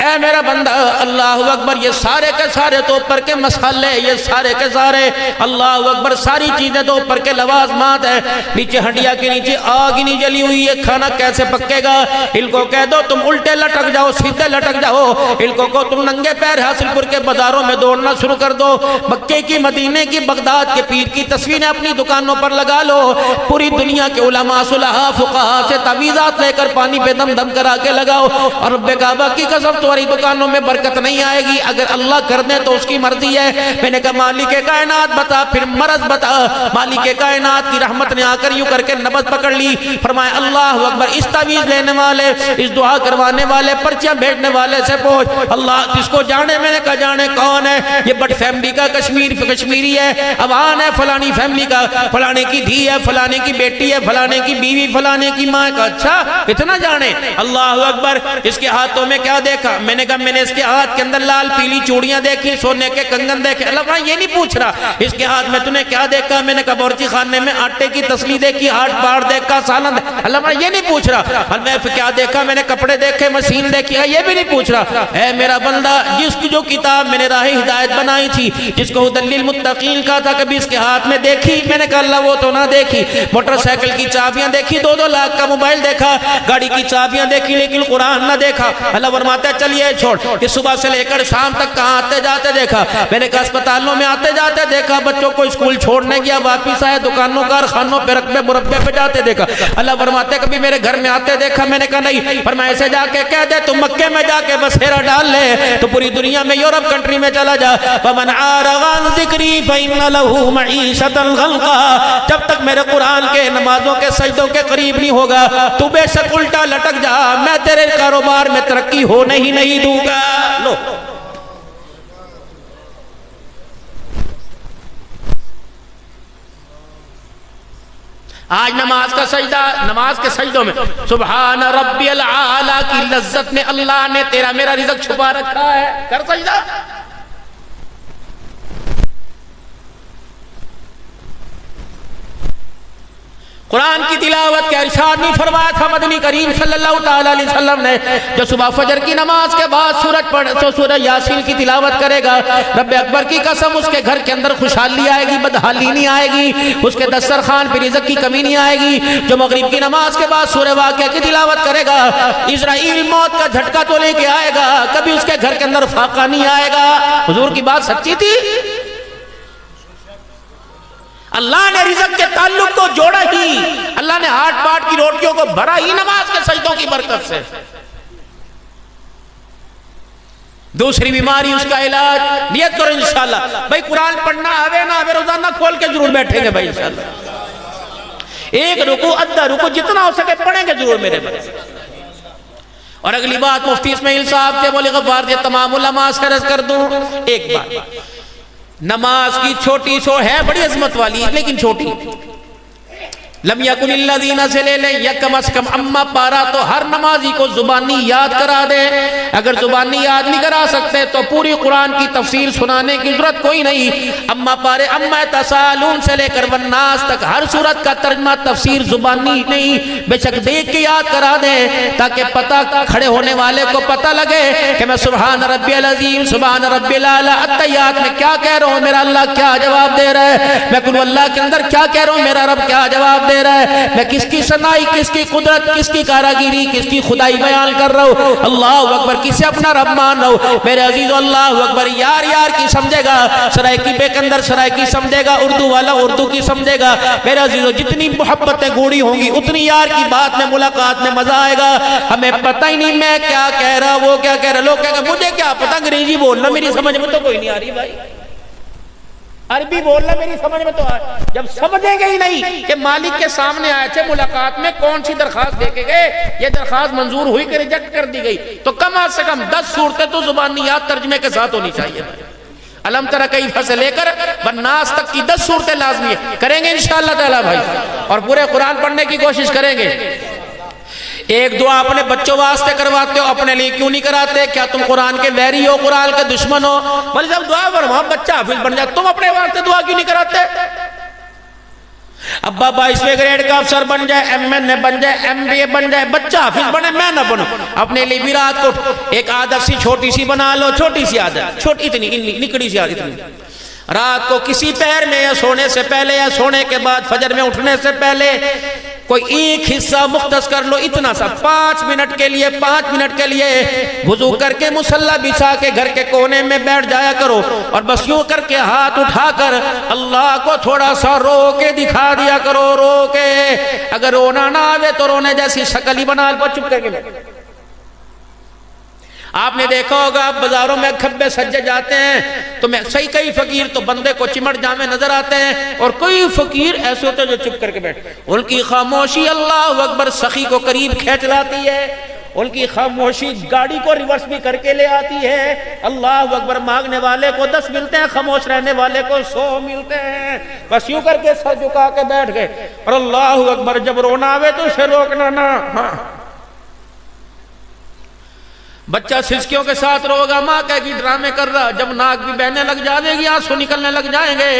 اے میرا بندہ اللہ اکبر، یہ سارے کے سارے تو اوپر کے مسالے، یہ سارے کے سارے اللہ اکبر ساری چیزیں تو اوپر کے لوازمات ہے، نیچے ہڈیا کے نیچے آگ ہی نہیں جلی ہوئی، یہ کھانا کیسے پکے گا؟ ان کو کہہ دو تم الٹے لٹک جاؤ، سیدھے لٹک جاؤ، ان کو کہو تم ننگے پیر حاصل پور کے بازاروں میں دوڑنا شروع کر دو، مکے کی، مدینے کی، بغداد کے پیر کی تصویریں اپنی دکانوں پر لگا لو، پوری دنیا کے علماء صلحاء فقہاء سے تعویذات لے کر پانی پہ دم دم کرا کے لگاؤ، اور رب کعبہ کی قسم تمہاری دکانوں میں برکت نہیں آئے گی، اگر اللہ کر دے تو اس کی مرضی ہے۔ میں نے کہا مالک کائنات بتا، پھر مرض بتا۔ مالک کائنات کی رحمت نے آ کر یوں کر کے نبض پکڑ لی، فرمایا اللہ اکبر، اس تعویذ لینے والے، اس دعا کروانے والے، پرچیاں بھیجنے والے سے پوچھ، اللہ جس کو جانے، میں نے کہا جانے کون ہے؟ یہ بٹ فیملی کا کشمیری ہے، اوان ہے فلانی فیملی کا، فلانے کی دھی ہے، فلانے کی بیٹی ہے، فلانے کی بیوی، فلانے کی ماں کا، اچھا اتنا جانے؟ اللہ اکبر۔ اس کے ہاتھوں میں کیا دیکھا؟ میں نے کہا میں نے اس کے ہاتھ کے اندر لال پیلی چوڑیاں دیکھی، سونے کے کنگن دیکھے۔ اللہ بھائی یہ نہیں پوچھ رہا اس کے ہاتھ میں تُو نے کیا دیکھا؟ میں نے کہا بورچی خانے میں آٹے کی تسلی دیکھی، ہاتھ پار دیکھا، سالن۔ اللہ بھائی یہ نہیں پوچھ رہا میں کیا دیکھا؟ میں نے کپڑے دیکھے، مشین دیکھی، یہ بھی نہیں پوچھ رہا۔ اے میرا بندہ، جس کی جو کتاب میں نے راہ ہدایت بنائی تھی، جس کو ہدی للمتقین کہا تھا، کبھی اس کے ہاتھ میں دیکھی؟ میں نے کہا اللہ وہ تو نہ دیکھی۔ موٹر سائیکل کی چابیاں دیکھی، 2-2 لاکھ کا موبائل دیکھا، گاڑی کی چابیاں دیکھی، لیکن قرآن نہ دیکھا۔ اللہ فرماتا ہے چلیے چھوڑ، کہ صبح سے لے کر شام تک کہاں آتے جاتے دیکھا؟ میں نے کہا اسپتالوں میں آتے جاتے دیکھا، بچوں کو اسکول چھوڑنے گیا، واپس آئے، دکانوں کارخانوں پہ رقبے مربے پہ جاتے دیکھا۔ اللہ فرماتے کبھی میرے گھر میں آتے دیکھا؟ میں نے کہا نہیں۔ فرمایا ایسے جا کے کہہ دے تو مکے میں جا کے بسیرا ڈال لے، تو پوری دنیا میں یورپ کنٹری میں چلا جا۔ وَمَنْ عَارَ عَنْ ذِكْرِي فَإِنَّ لَهُ مَعِيشَةً ضَنْكًا، جب تک میرے قرآن کے نمازوں کے سجدوں کے قریب نہیں ہوگا تو بے شک الٹا لٹک جا، میں تیرے کاروبار میں ترقی ہونے ہی نہیں دوں گا۔ لو آج نماز کا سجدہ، نماز کے سجدوں میں سبحان ربی العالی کی لذت میں اللہ نے تیرا میرا رزق چھپا رکھا ہے، کر سجدہ۔ قرآن کی تلاوت کے ارشاد نہیں فرمایا تھا مدنی کریم صلی اللہ تعالی علیہ وسلم نے، جو صبح فجر کی نماز کے بعد سورہ یاسین کی تلاوت کرے گا، رب اکبر کی قسم اس کے گھر کے اندر خوشحالی آئے گی، بدحالی نہیں آئے گی، اس کے دسترخوان پہ رزق کی کمی نہیں آئے گی۔ جو مغرب کی نماز کے بعد سورہ واقعہ کی تلاوت کرے گا، اسرائیل موت کا جھٹکا تو لے کے آئے گا، کبھی اس کے گھر کے اندر فاقہ نہیں آئے گا۔ حضور کی بات سچی تھی، اللہ نے رزق کے تعلق کو جوڑا ہی، اللہ نے ہاٹ پاٹ کی روٹیوں کو بھرا ہی نماز کے سجدوں کی برکت سے۔ دوسری بیماری اس کا علاج، نیت کرو انشاءاللہ بھائی قرآن پڑھنا آوے نہ آوے روزانہ کھول کے ضرور بیٹھیں گے بھائی انشاءاللہ، ایک رکوع ادھا رکوع جتنا ہو سکے پڑھیں گے ضرور میرے بھائی۔ اور اگلی بات مفتی اسماعیل صاحب سے بولے غفار سے تمام علماء سے عرض کر دوں، ایک بات، نماز کی چھوٹی سو ہے بڑی عظمت والی لیکن چھوٹی، لم یکن الذین سے لے لیں یا کم از کم اما پارا تو ہر نمازی کو زبانی یاد کرا دے، اگر زبانی یاد نہیں کرا سکتے تو پوری قرآن کی تفسیر سنانے کی ضرورت کوئی نہیں، اما پارے اما تسالون سے لے کر والناس تک ہر سورت کا ترجمہ تفسیر زبانی نہیں، بے شک دیکھ کے یاد کرا دے تاکہ پتہ کھڑے ہونے والے کو پتہ لگے کہ میں سبحان ربی العظیم سبحان ربی الاعلی التحیات میں کیا کہہ رہا ہوں، میرا اللہ کیا جواب دے رہا ہے، میں قل اللہ کے اندر کیا کہہ رہا ہوں، میرا رب کیا جواب دے رہا ہے، میں کس کی صنائی، کس کی قدرت، کس کی کاراگیری، کس کی خدائی بیان کر رہا ہوں، اللہ اکبر، کسے اپنا رب مان رہا ہوں، میرے عزیز اللہ اکبر، یار یار کی سمجھے گا، سرائکی بے کندر سرائکی سمجھے گا، اردو والا اردو کی سمجھے گا، میرے عزیزو جتنی محبتیں گوڑی ہوں گی اتنی یار کی بات میں ملاقات میں مزہ آئے گا۔ ہمیں پتہ ہی نہیں میں کیا کہہ رہا وہ کیا کہہ رہا، لوگ کہہ گا مجھے کیا پتہ، انگریزی بولنا میری سمجھ میں تو کوئی نہیں آ رہی بھائی، عربی بولنا میری سمجھ میں تو آئے، جب سمجھیں گے ہی نہیں کہ مالک کے سامنے آئے تھے ملاقات میں کون سی درخواست دے کے گئے، یہ درخواست منظور ہوئی کہ ریجیکٹ کر دی گئی، تو کم از کم 10 صورتیں تو زبانیات ترجمے کے ساتھ ہونی چاہیے۔ علم ترى کیف سے لے کر والناس تک کی 10 صورتیں لازمی ہے، کریں گے انشاءاللہ تعالیٰ بھائی، اور پورے قرآن پڑھنے کی کوشش کریں گے۔ ایک دعا اپنے بچوں واسطے کرواتے ہو، اپنے لیے کیوں نہیں کراتے؟ کیا تم قرآن کے ویری ہو، قرآن کے دشمن ہو؟ بھائی جب دعا فرماؤ بچہ حافظ بن جائے، تم اپنے واسطے دعا کیوں نہیں کراتے؟ ابا 22ویں گریڈ کا افسر بن جائے، MNA بن جائے، MBA بن جائے، بچہ حافظ بنے، میں نہ بنوں، اپنے لیے بھی رات کو ایک عادت سی چھوٹی سی بنا لو، چھوٹی سی عادت، چھوٹی اتنی نکڑی سی عادت، رات کو کسی پہر میں یا سونے سے پہلے یا سونے کے بعد فجر میں اٹھنے سے پہلے کوئی ایک حصہ مختص کر لو، اتنا سا 5 منٹ کے لیے وضو کر کے مصلی بچھا کے گھر کے کونے میں بیٹھ جایا کرو، اور بس یوں کر کے ہاتھ اٹھا کر اللہ کو تھوڑا سا رو کے دکھا دیا کرو، رو کے، اگر رونا نہ آوے تو رونے جیسی شکل ہی بنا لو، چپ کر کے بیٹھ۔ آپ نے دیکھا ہوگا بازاروں میں کھبے سجے جاتے ہیں تو میں صحیح کئی فقیر تو بندے کو چمٹ جامے نظر آتے ہیں، اور کوئی فقیر ایسے ہوتے ہیں جو چپ کر کے بیٹھے، ان کی خاموشی اللہ اکبر سخی کو قریب کھینچ لاتی ہے، ان کی خاموشی گاڑی کو ریورس بھی کر کے لے آتی ہے، اللہ اکبر مانگنے والے کو 10 ملتے ہیں، خاموش رہنے والے کو 100 ملتے ہیں، بس یوں کر کے سر جھکا کے بیٹھ گئے، اور اللہ اکبر جب رونا آوے تو اسے روکنا نہ، ہاں بچہ سسکیوں کے ساتھ روگا، ماں کہے گی ڈرامے کر رہا، جب ناک بھی بہنے لگ جائے گی، آنسو نکلنے لگ جائیں گے،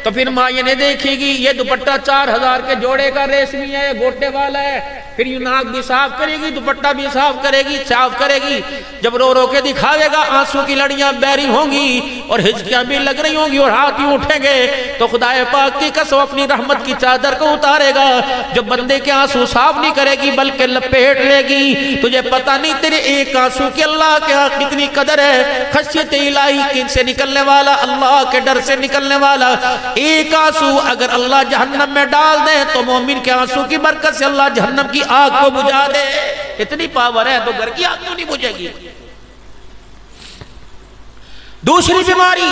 تو پھر ماں یہ نہیں دیکھے گی یہ دوپٹہ 4000 کے جوڑے کا ریشمی ہے، گوٹے والا ہے، پھر یہ ناک بھی صاف کرے گی، دوپٹہ بھی صاف کرے گی، جب رو رو کے دکھاوے گا آنسو کی لڑیاں بہری ہوں گی اور ہچکیاں بھی لگ رہی ہوں گی اور ہاتھ یوں اٹھیں گے، تو خدا پاک کی قسم اپنی رحمت کی چادر کو اتارے گا، جو بندے کے آنسو صاف نہیں کرے گی بلکہ لپیٹ لے گی، تجھے پتہ نہیں تیرے ایک آنسو کہ اللہ کے ہاں کتنی قدر ہے، خشیت الہی سے نکلنے والا، اللہ کے ڈر سے نکلنے والا ایک آنسو اگر اللہ جہنم میں ڈال دے تو مومن کے آنسو کی برکت سے اللہ جہنم کی آگ کو بجھا دے، اتنی پاور ہے، تو گھر کی آگ کیوں نہیں بجھے گی؟ دوسری بیماری،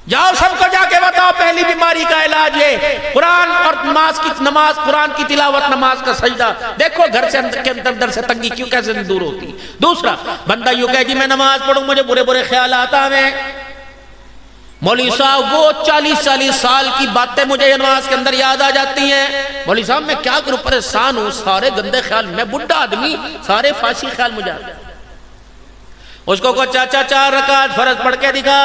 جاؤ سب کو جا کے بتاؤ، پہلی بیماری کا علاج ہے قرآن اور نماز، قرآن کی تلاوت، نماز کا سجدہ، دیکھو گھر سے اندر کے اندر سے تنگی کیوں کیسے دور ہوتی۔ دوسرا، بندہ یوں کہے جی میں نماز پڑھوں مجھے برے خیالات آویں، مولوی صاحب وہ 40 سال کی باتیں مجھے نماز کے اندر یاد آ جاتی ہیں، مولوی صاحب میں کیا کروں، پریشان ہوں، سارے گندے خیال، میں بڈھا آدمی، سارے فاشی خیال مجھے آتے ہیں۔ اس کو چاچا 4 رکعت فرض پڑھ کے دکھا،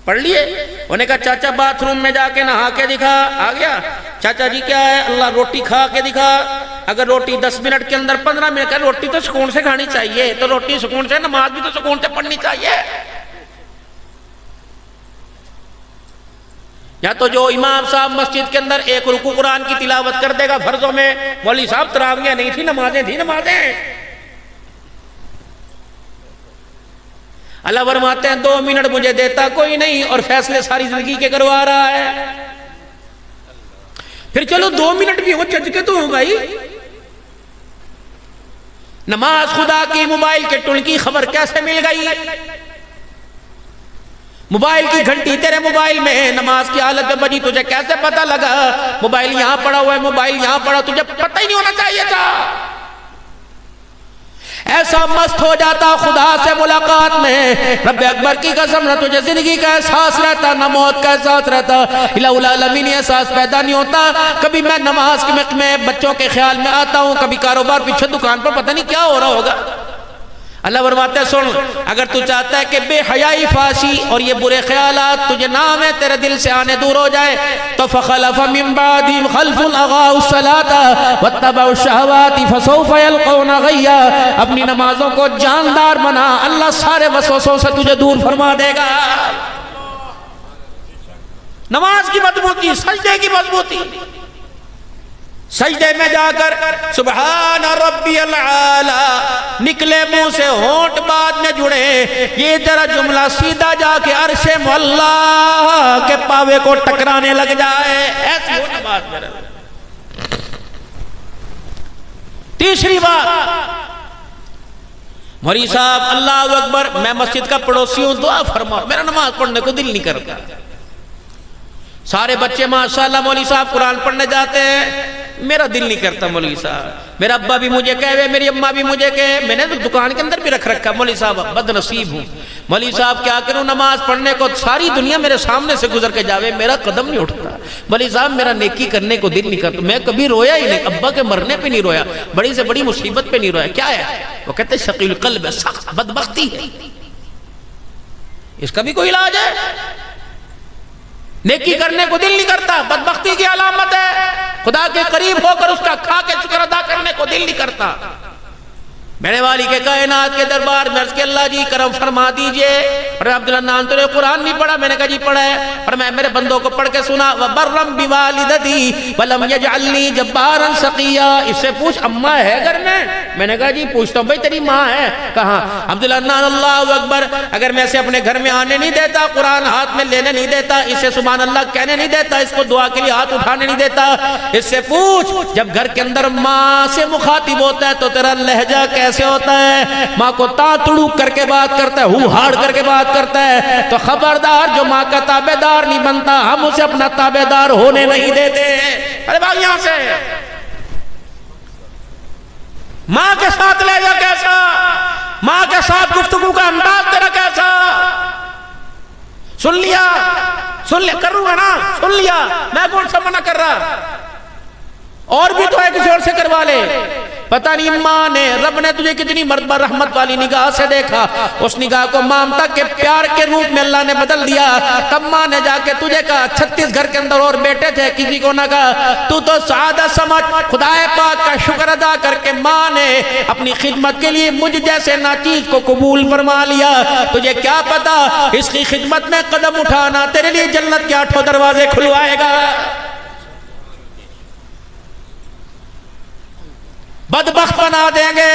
پڑھ لیے، انہوں نے کہا چاچا باتھ روم میں جا کے نہا کے دکھا، آ گیا، چاچا جی کیا ہے، اللہ روٹی کھا کے دکھا، اگر روٹی 10 منٹ کے اندر 15 منٹ کا، روٹی تو سکون سے کھانی چاہیے، تو روٹی سکون سے، نماز بھی تو سکون سے پڑھنی چاہیے۔ یا تو جو امام صاحب مسجد کے اندر ایک رکوع قرآن کی تلاوت کر دے گا فرضوں میں، مولوی صاحب تراویحیں نہیں تھی، نمازیں تھی، نمازیں، اللہ فرماتے ہیں 2 منٹ مجھے دیتا کوئی نہیں اور فیصلے ساری زندگی کے کروا رہا ہے، پھر چلو 2 منٹ بھی ہو چج کے تو ہو بھائی، نماز خدا کی، موبائل کے ٹن کی خبر کیسے مل گئی؟ موبائل کی گھنٹی تیرے موبائل میں ہے، نماز کی حالت میں بجی، تجھے کیسے پتہ لگا؟ موبائل یہاں پڑا ہوا ہے، موبائل یہاں پڑا، تجھے پتہ ہی نہیں ہونا چاہیے تھا۔ ایسا مست ہو جاتا خدا سے ملاقات میں، رب اکبر کی قسم، نہ تجھے زندگی کا احساس رہتا نہ موت کا احساس رہتا، الہ العالمین احساس پیدا نہیں ہوتا۔ کبھی میں نماز میں بچوں کے خیال میں آتا ہوں، کبھی کاروبار پیچھے دکان پر پتہ نہیں کیا ہو رہا ہوگا۔ اللہ فرماتا ہے سن، اگر تو چاہتا ہے کہ بے حیائی، فاشی اور یہ برے خیالات تجھے نام ہے تیرے دل سے آنے دور ہو جائے، تو فخلف من بعدہم خلف اضاعوا الصلاۃ واتبعوا الشہوات فسوف یلقون غیا، اپنی نمازوں کو جاندار بنا، اللہ سارے وسوسوں سے تجھے دور فرما دے گا۔ نماز کی مضبوطی، سجدے کی مضبوطی، سجدے میں جا کر سبحان ربی العالی نکلے منہ سے، ہونٹ بعد میں جڑے، یہ تیرا جملہ سیدھا جا کے عرش مولا کے پاوے کو ٹکرانے لگ جائے، ایسی ہو نماز میرے۔ تیسری بات، مولوی صاحب اللہ اکبر، میں مسجد کا پڑوسی ہوں، دعا فرماؤ، میرا نماز پڑھنے کو دل نہیں کرتا۔ سارے بچے ماشاءاللہ مولوی صاحب قرآن پڑھنے جاتے ہیں، میرا دل نہیں کرتا مولوی صاحب، میرا ابا بھی مجھے کہے، میری اماں بھی مجھے کہے، میں نے تو دکان کے اندر بھی رکھ رکھا، مولوی صاحب بد نصیب ہوں، مولوی صاحب کیا کروں، نماز پڑھنے کو ساری دنیا میرے سامنے سے گزر کے جاوے، میرا قدم نہیں اٹھتا، مولوی صاحب میرا نیکی کرنے کو دل نہیں کرتا، میں کبھی رویا ہی نہیں، ابا کے مرنے پہ نہیں رویا، بڑی سے بڑی مصیبت پہ نہیں رویا، کیا ہے؟ وہ کہتے ہیں شقی القلب ہے، سخت بدبختی ہے، اس کا بھی کوئی علاج ہے؟ نیکی کرنے کو دل نہیں کرتا، بدبختی کی علامت ہے۔ خدا کے قریب ہو کر اس کا کھا کے شکر ادا کرنے کو دل نہیں کرتا۔ میرے والی کے کائنات کے دربار میں عرض کہ اللہ جی کرم فرما دیجئے۔ اور عبداللہ نام تو نے قرآن نہیں پڑھا، میں نے کہا جی پڑھا ہے، اور میں میرے بندوں کو پڑھ کے سنا وَبَرًّا بِوَالِدَتِي وَلَمْ يَجْعَلْنِي جَبَّارًا شَقِيًّا۔ اس سے پوچھ اماں ہے گھر میں نے کہا جی پوچھتا ہوں بھئی تیری ماں ہے کہاں؟ عبداللہ نام اللہ اکبر، اگر میں اسے اپنے گھر میں آنے نہیں دیتا، قرآن ہاتھ میں لینے نہیں دیتا، اسے سبحان اللہ کہنے نہیں دیتا، اس کو دعا کے لیے ہاتھ اٹھانے نہیں دیتا، اس سے پوچھ جب گھر کے اندر ماں سے مخاطب ہوتا ہے تو تیرا لہجہ کیسے ہوتا ہے؟ ماں کو تڑوک کر کے بات کرتا ہے، ہو ہاڑ کر کے بات کرتا ہے، تو خبردار جو ماں کا تابعدار نہیں بنتا ہم اسے اپنا تابعدار ہونے نہیں دیتے۔ ارے بھائی یہاں سے ماں کے ساتھ لہجہ کیسا، ماں کے ساتھ گفتگو کا انداز تیرا کیسا؟ سن لیا کروں گا نا، سن لیا، میں کون سا منع کر رہا؟ اور بھی تو ہے کسی اور سے کروا لے۔ پتہ نہیں ماں نے رب نے تجھے کتنی مرتبہ رحمت والی نگاہ سے دیکھا، اس نگاہ کو مامتا کے پیار کے روپ میں اللہ نے بدل دیا۔ تب ماں نے جا کے تجھے کہا 36 گھر کے اندر اور بیٹے تھے، کسی کو نہ کہا، تو سعادت سمجھ۔ خدا پاک کا شکر ادا کر کے ماں نے اپنی خدمت کے لیے مجھ جیسے ناچیز کو قبول فرما لیا۔ تجھے کیا پتا اس کی خدمت میں قدم اٹھانا تیرے لیے جنت کے 8 دروازے کھلوائے گا۔ بدبخت بنا دیں گے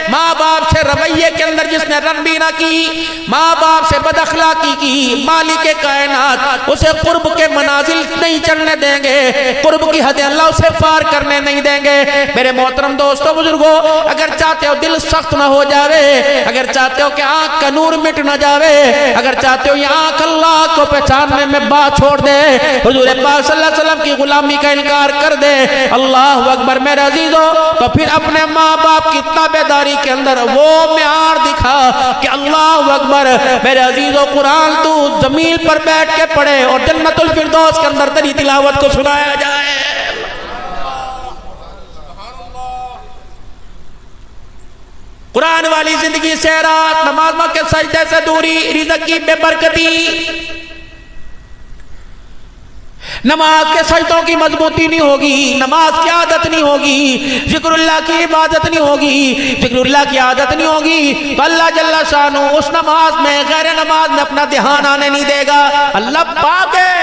ماں باپ سے رویے کے اندر جس نے رن بھی نہ کی، ماں باپ سے بد اخلاقی کی، مالک کائنات اسے قرب کے منازل نہیں چڑھنے دیں گے، قرب کی حد اللہ اسے پار کرنے نہیں دیں گے۔ میرے محترم دوستو بزرگو، اگر چاہتے ہو دل سخت نہ ہو جاوے، اگر چاہتے ہو کہ آنکھ کا نور مٹ نہ جاوے، اگر چاہتے ہو یہ آنکھ اللہ کو پہچاننے میں بات چھوڑ دے، حضور پاک صلی اللہ علیہ وسلم کی غلامی کا انکار کر دے، اللہ اکبر میرے عزیزو، تو پھر اپنے ماں باپ کی تابعداری کے اندر وہ معیار دکھا کہ اللہ اکبر میرے عزیز و قرآن تو زمین پر بیٹھ کے پڑھے اور جنت الفردوس کے اندر تیری تلاوت کو سنایا جائے۔ قرآن والی زندگی سے رات، نماز کے سجدے سے دوری، رزق کی بے برکتی، نماز کے سجدوں کی مضبوطی نہیں ہوگی، نماز کی عادت نہیں ہوگی، ذکر اللہ کی عبادت نہیں ہوگی، ذکر اللہ کی عادت نہیں ہوگی، تو اللہ جل شانہ اس نماز میں غیر نماز میں اپنا دھیان آنے نہیں دے گا۔ اللہ پاک ہے۔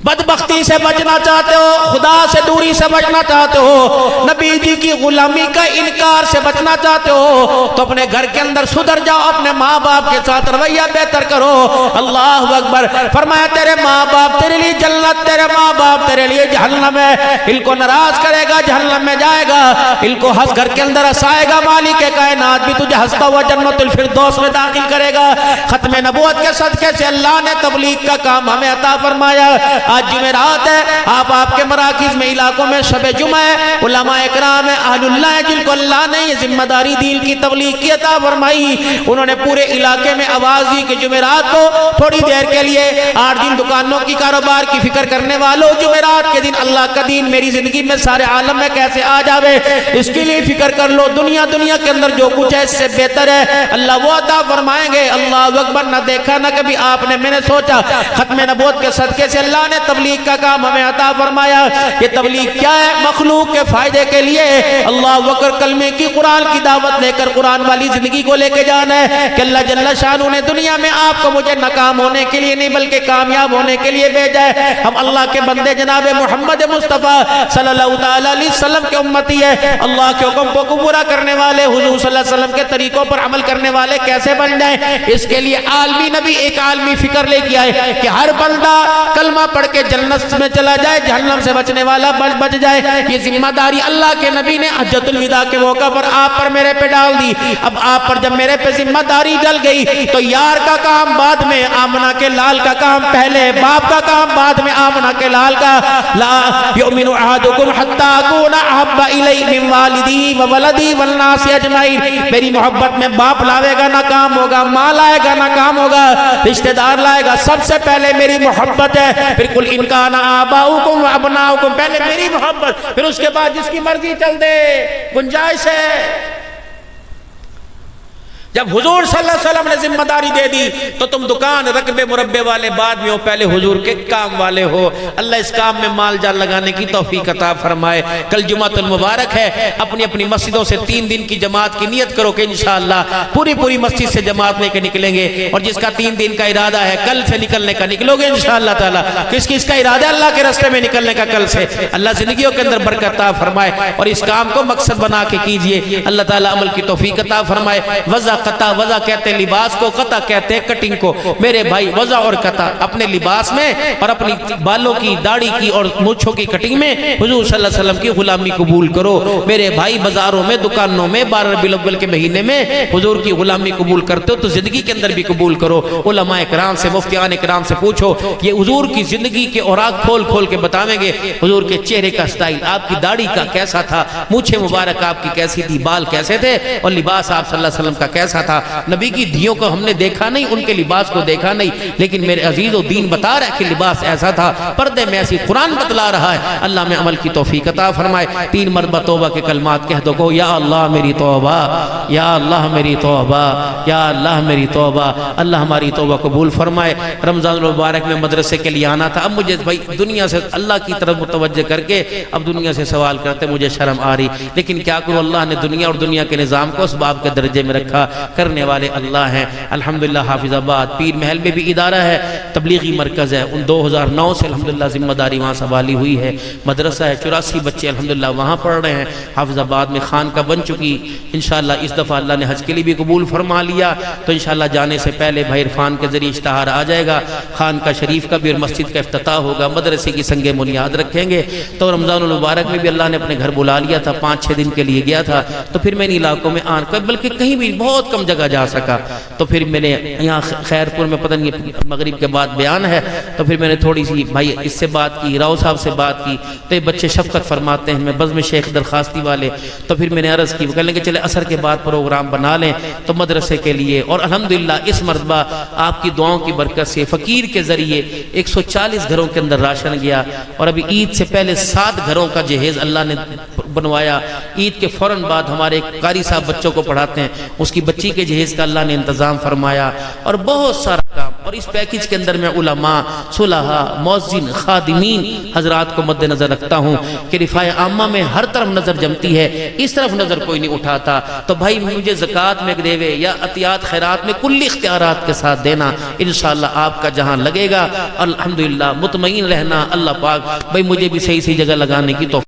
بدبختی سے بچنا چاہتے ہو، خدا سے دوری سے بچنا چاہتے ہو، نبی جی کی غلامی کا انکار سے بچنا چاہتے ہو، تو اپنے گھر کے اندر سدھر جاؤ، اپنے ماں باپ کے ساتھ رویہ بہتر کرو۔ اللہ اکبر، فرمایا تیرے ماں باپ تیرے لیے جنت، تیرے ماں باپ تیرے لیے جہنم ہے۔ ان کو ناراض کرے گا جہنم میں جائے گا، ان کو ہنس گھر کے اندر ہنسائے گا مالک کائنات بھی تجھے ہنستا ہوا جنت الفردوس میں داخل کرے گا۔ ختم نبوت کے صدقے سے اللہ نے تبلیغ کا کام ہمیں عطا فرمایا۔ آج جمعرات ہے، آپ کے مراکز میں علاقوں میں شب جمعہ ہے، علماء اکرام ہیں، اہل اللہ ہیں، جن کو اللہ نے یہ ذمہ داری دین کی تبلیغ کی عطا فرمائی، انہوں نے پورے علاقے میں آواز دی کہ جمعرات کو تھوڑی دیر کے لیے 8 دن دکانوں کی کاروبار کی فکر کرنے والوں، جمعرات کے دن اللہ کا دین میری زندگی میں سارے عالم میں کیسے آ جاوے، اس کے لیے فکر کر لو۔ دنیا کے اندر جو کچھ ہے اس سے بہتر ہے، اللہ وہ عطا فرمائیں گے۔ اللہ اکبر، نہ دیکھا نہ کبھی آپ نے، میں نے سوچا ختم نبوت کے صدقے سے اللہ نے تبلیغ کا کام ہمیں عطا فرمایا۔ یہ تبلیغ کیا ہے؟ مخلوق کے فائدے کے لیے اللہ اکبر کلمے کی، قرآن کی دعوت لے کر قرآن والی زندگی کو لے کے جانا ہے کہ اللہ جل شانہ نے دنیا میں آپ کو مجھے ناکام ہونے کے لیے نہیں بلکہ کامیاب ہونے کے لیے بھیجا ہے۔ ہم اللہ کے بندے جناب محمد مصطفیٰ صلی اللہ تعالی علیہ وسلم کے امتی ہے۔ اللہ کے حکم کو پورا کرنے والے، حضور صلی اللہ علیہ وسلم کے طریقوں پر عمل کرنے والے کیسے بن جائیں، اس کے لیے عالمی نبی ایک عالمی فکر لے کے آئے کہ ہر بندہ کلمہ پڑھ کے جنت میں چلا جائے، جہنم سے بچنے والا بچ جائے۔ یہ ذمہ داری اللہ کے نبی نے حجۃ الوداع کے موقع پر آپ پر میرے پہ ڈال دی۔ اب آپ پر جب میرے پہ ذمہ داری ڈل گئی تو یار کا کام بعد میں، آمنہ کے لال کا کام پہلے، باپ کا کام بعد میں، آمنہ کے لال کا۔ لا یؤمن احدکم حتی اکون احب الی من والدی وولدی والناس اجمعین۔ میری محبت میں باپ لاوے گا نہ کام ہوگا، ماں لائے گا نہ کام ہوگا، رشتہ دار لائے گا، سب سے پہلے میری محبت ہے۔ پھر کل انکان آباؤکم و ابناؤکم، پہلے میری محبت، پھر اس کے بعد جس کی مرضی چل دے، گنجائش ہے۔ جب حضور صلی اللہ علیہ وسلم نے ذمہ داری دے دی تو تم دکان رقبے مربے والے بعد میں ہو، پہلے حضور کے کام والے ہو۔ اللہ اس کام میں مال جان لگانے کی توفیق عطا فرمائے۔ کل جمعۃ المبارک ہے، اپنی اپنی مسجدوں سے 3 دن کی جماعت کی نیت کرو کہ انشاءاللہ پوری مسجد سے جماعت لے کے نکلیں گے، اور جس کا 3 دن کا ارادہ ہے کل سے نکلنے کا نکلو گے انشاءاللہ تعالی۔ کس کا ارادہ ہے اللہ کے راستے میں نکلنے کا کل سے، اللہ زندگیوں کے اندر برکت عطا فرمائے، اور اس کام کو مقصد بنا کے کیجئے، اللہ تعالی عمل کی توفیق عطا فرمائے۔ وضع قطع، وضع کہتے ہیں لباس کو، قطع کہتے ہیں کٹنگ کو۔ میرے بھائی وضع اور قطع اپنے لباس میں اور اپنی بالوں کی، داڑھی کی اور مونچھوں کی کٹنگ میں حضور صلی اللہ علیہ وسلم کی غلامی قبول کرو۔ میرے بھائی بازاروں میں، دکانوں میں 12 ربیع الاول کے مہینے میں حضور کی غلامی قبول کرتے ہو تو زندگی کے اندر بھی قبول کرو۔ علماء کرام سے، مفتیان کرام سے پوچھو، یہ حضور کی زندگی کے اوراق کھول کھول کے بتاویں گے حضور کے چہرے کا سٹائل، آپ کی داڑھی کا کیسا تھا، مونچھیں مبارک آپ کی کیسی تھی، بال کیسے تھے، اور لباس آپ صلی اللہ علیہ وسلم کا کیسا تھا۔ نبی کی دھیوں کو ہم نے دیکھا نہیں، ان کے لباس کو دیکھا نہیں، لیکن میرے عزیز و دین بتا رہا ہے کہ لباس ایسا تھا، پردے میں ایسی، قرآن بتلا رہا ہے۔ اللہ میں عمل کی توفیق عطا فرمائے۔ 3 مرتبہ توبہ کے کلمات کہہ دو، کو یا اللہ میری توبہ، یا اللہ میری توبہ، یا اللہ میری توبہ۔ اللہ ہماری توبہ قبول فرمائے۔ رمضان المبارک میں مدرسے کے لیے آنا تھا، اب مجھے بھائی دنیا سے اللہ کی طرف متوجہ کر کے اب دنیا سے سوال کرتے مجھے شرم آ رہی، لیکن کیا کروں، اللہ نے دنیا اور دنیا کے نظام کو اسباب کے درجے میں رکھا، کرنے والے اللہ ہیں۔ الحمدللہ حافظ آباد پیر محل میں بھی ادارہ ہے، تبلیغی مرکز ہے، ان 2009 سے الحمدللہ ذمہ داری وہاں سنبھالی ہوئی ہے۔ مدرسہ ہے، 84 بچے الحمدللہ وہاں پڑھ رہے ہیں۔ حافظ آباد میں خانقاہ بن چکی، انشاءاللہ اس دفعہ اللہ نے حج کے لیے بھی قبول فرما لیا، تو انشاءاللہ جانے سے پہلے بھائی عرفان کے ذریعے اشتہار آ جائے گا، خانقاہ شریف کا بھی اور مسجد کا افتتاح ہوگا، مدرسے کی سنگ بنیاد رکھیں گے۔ تو رمضان المبارک میں بھی اللہ نے اپنے گھر بلا لیا تھا، 5-6 دن کے لیے گیا تھا، تو پھر میں ان علاقوں میں بلکہ کہیں بھی بہت کم جگہ جا سکا، تو پھر میں نے یہاں خیرپور میں پتہ نہیں مغرب کے بعد بیان ہے، تو پھر میں نے تھوڑی سی بھائی اس سے بات کی، راؤ صاحب سے بات کی، تو یہ بچے شفقت فرماتے ہیں، میں بزم شیخ درخواستی والے، تو پھر میں نے عرض کی، وہ کہنے کہ چلے عصر کے بعد پروگرام بنا لیں تو مدرسے کے لیے، اور الحمدللہ اس مرتبہ آپ کی دعاؤں کی برکت سے فقیر کے ذریعے 140 گھروں کے اندر راشن گیا، اور ابھی عید سے پہلے 7 گھروں کا جہیز اللہ نے بنوایا۔ عید کے فوراً بعد ہمارے قاری صاحب بچوں کو پڑھاتے ہیں، اس کی بچی کے جہیز کا اللہ نے انتظام فرمایا، اور بہت سارا کام، اور اس پیکیج کے اندر میں علماء، صلحاء، مؤذن، خادمین حضرات کو مد نظر رکھتا ہوں کہ رفاع عامہ میں ہر طرف نظر جمتی ہے، اس طرف نظر کوئی نہیں اٹھاتا، تو بھائی مجھے زکوٰۃ میں دیوے یا عطیات خیرات میں کلی اختیارات کے ساتھ دینا، انشاءاللہ آپ کا جہاں لگے گا۔ الحمدللہ مطمئن رہنا، اللہ پاک بھائی مجھے بھی صحیح جگہ لگانے کی توفیق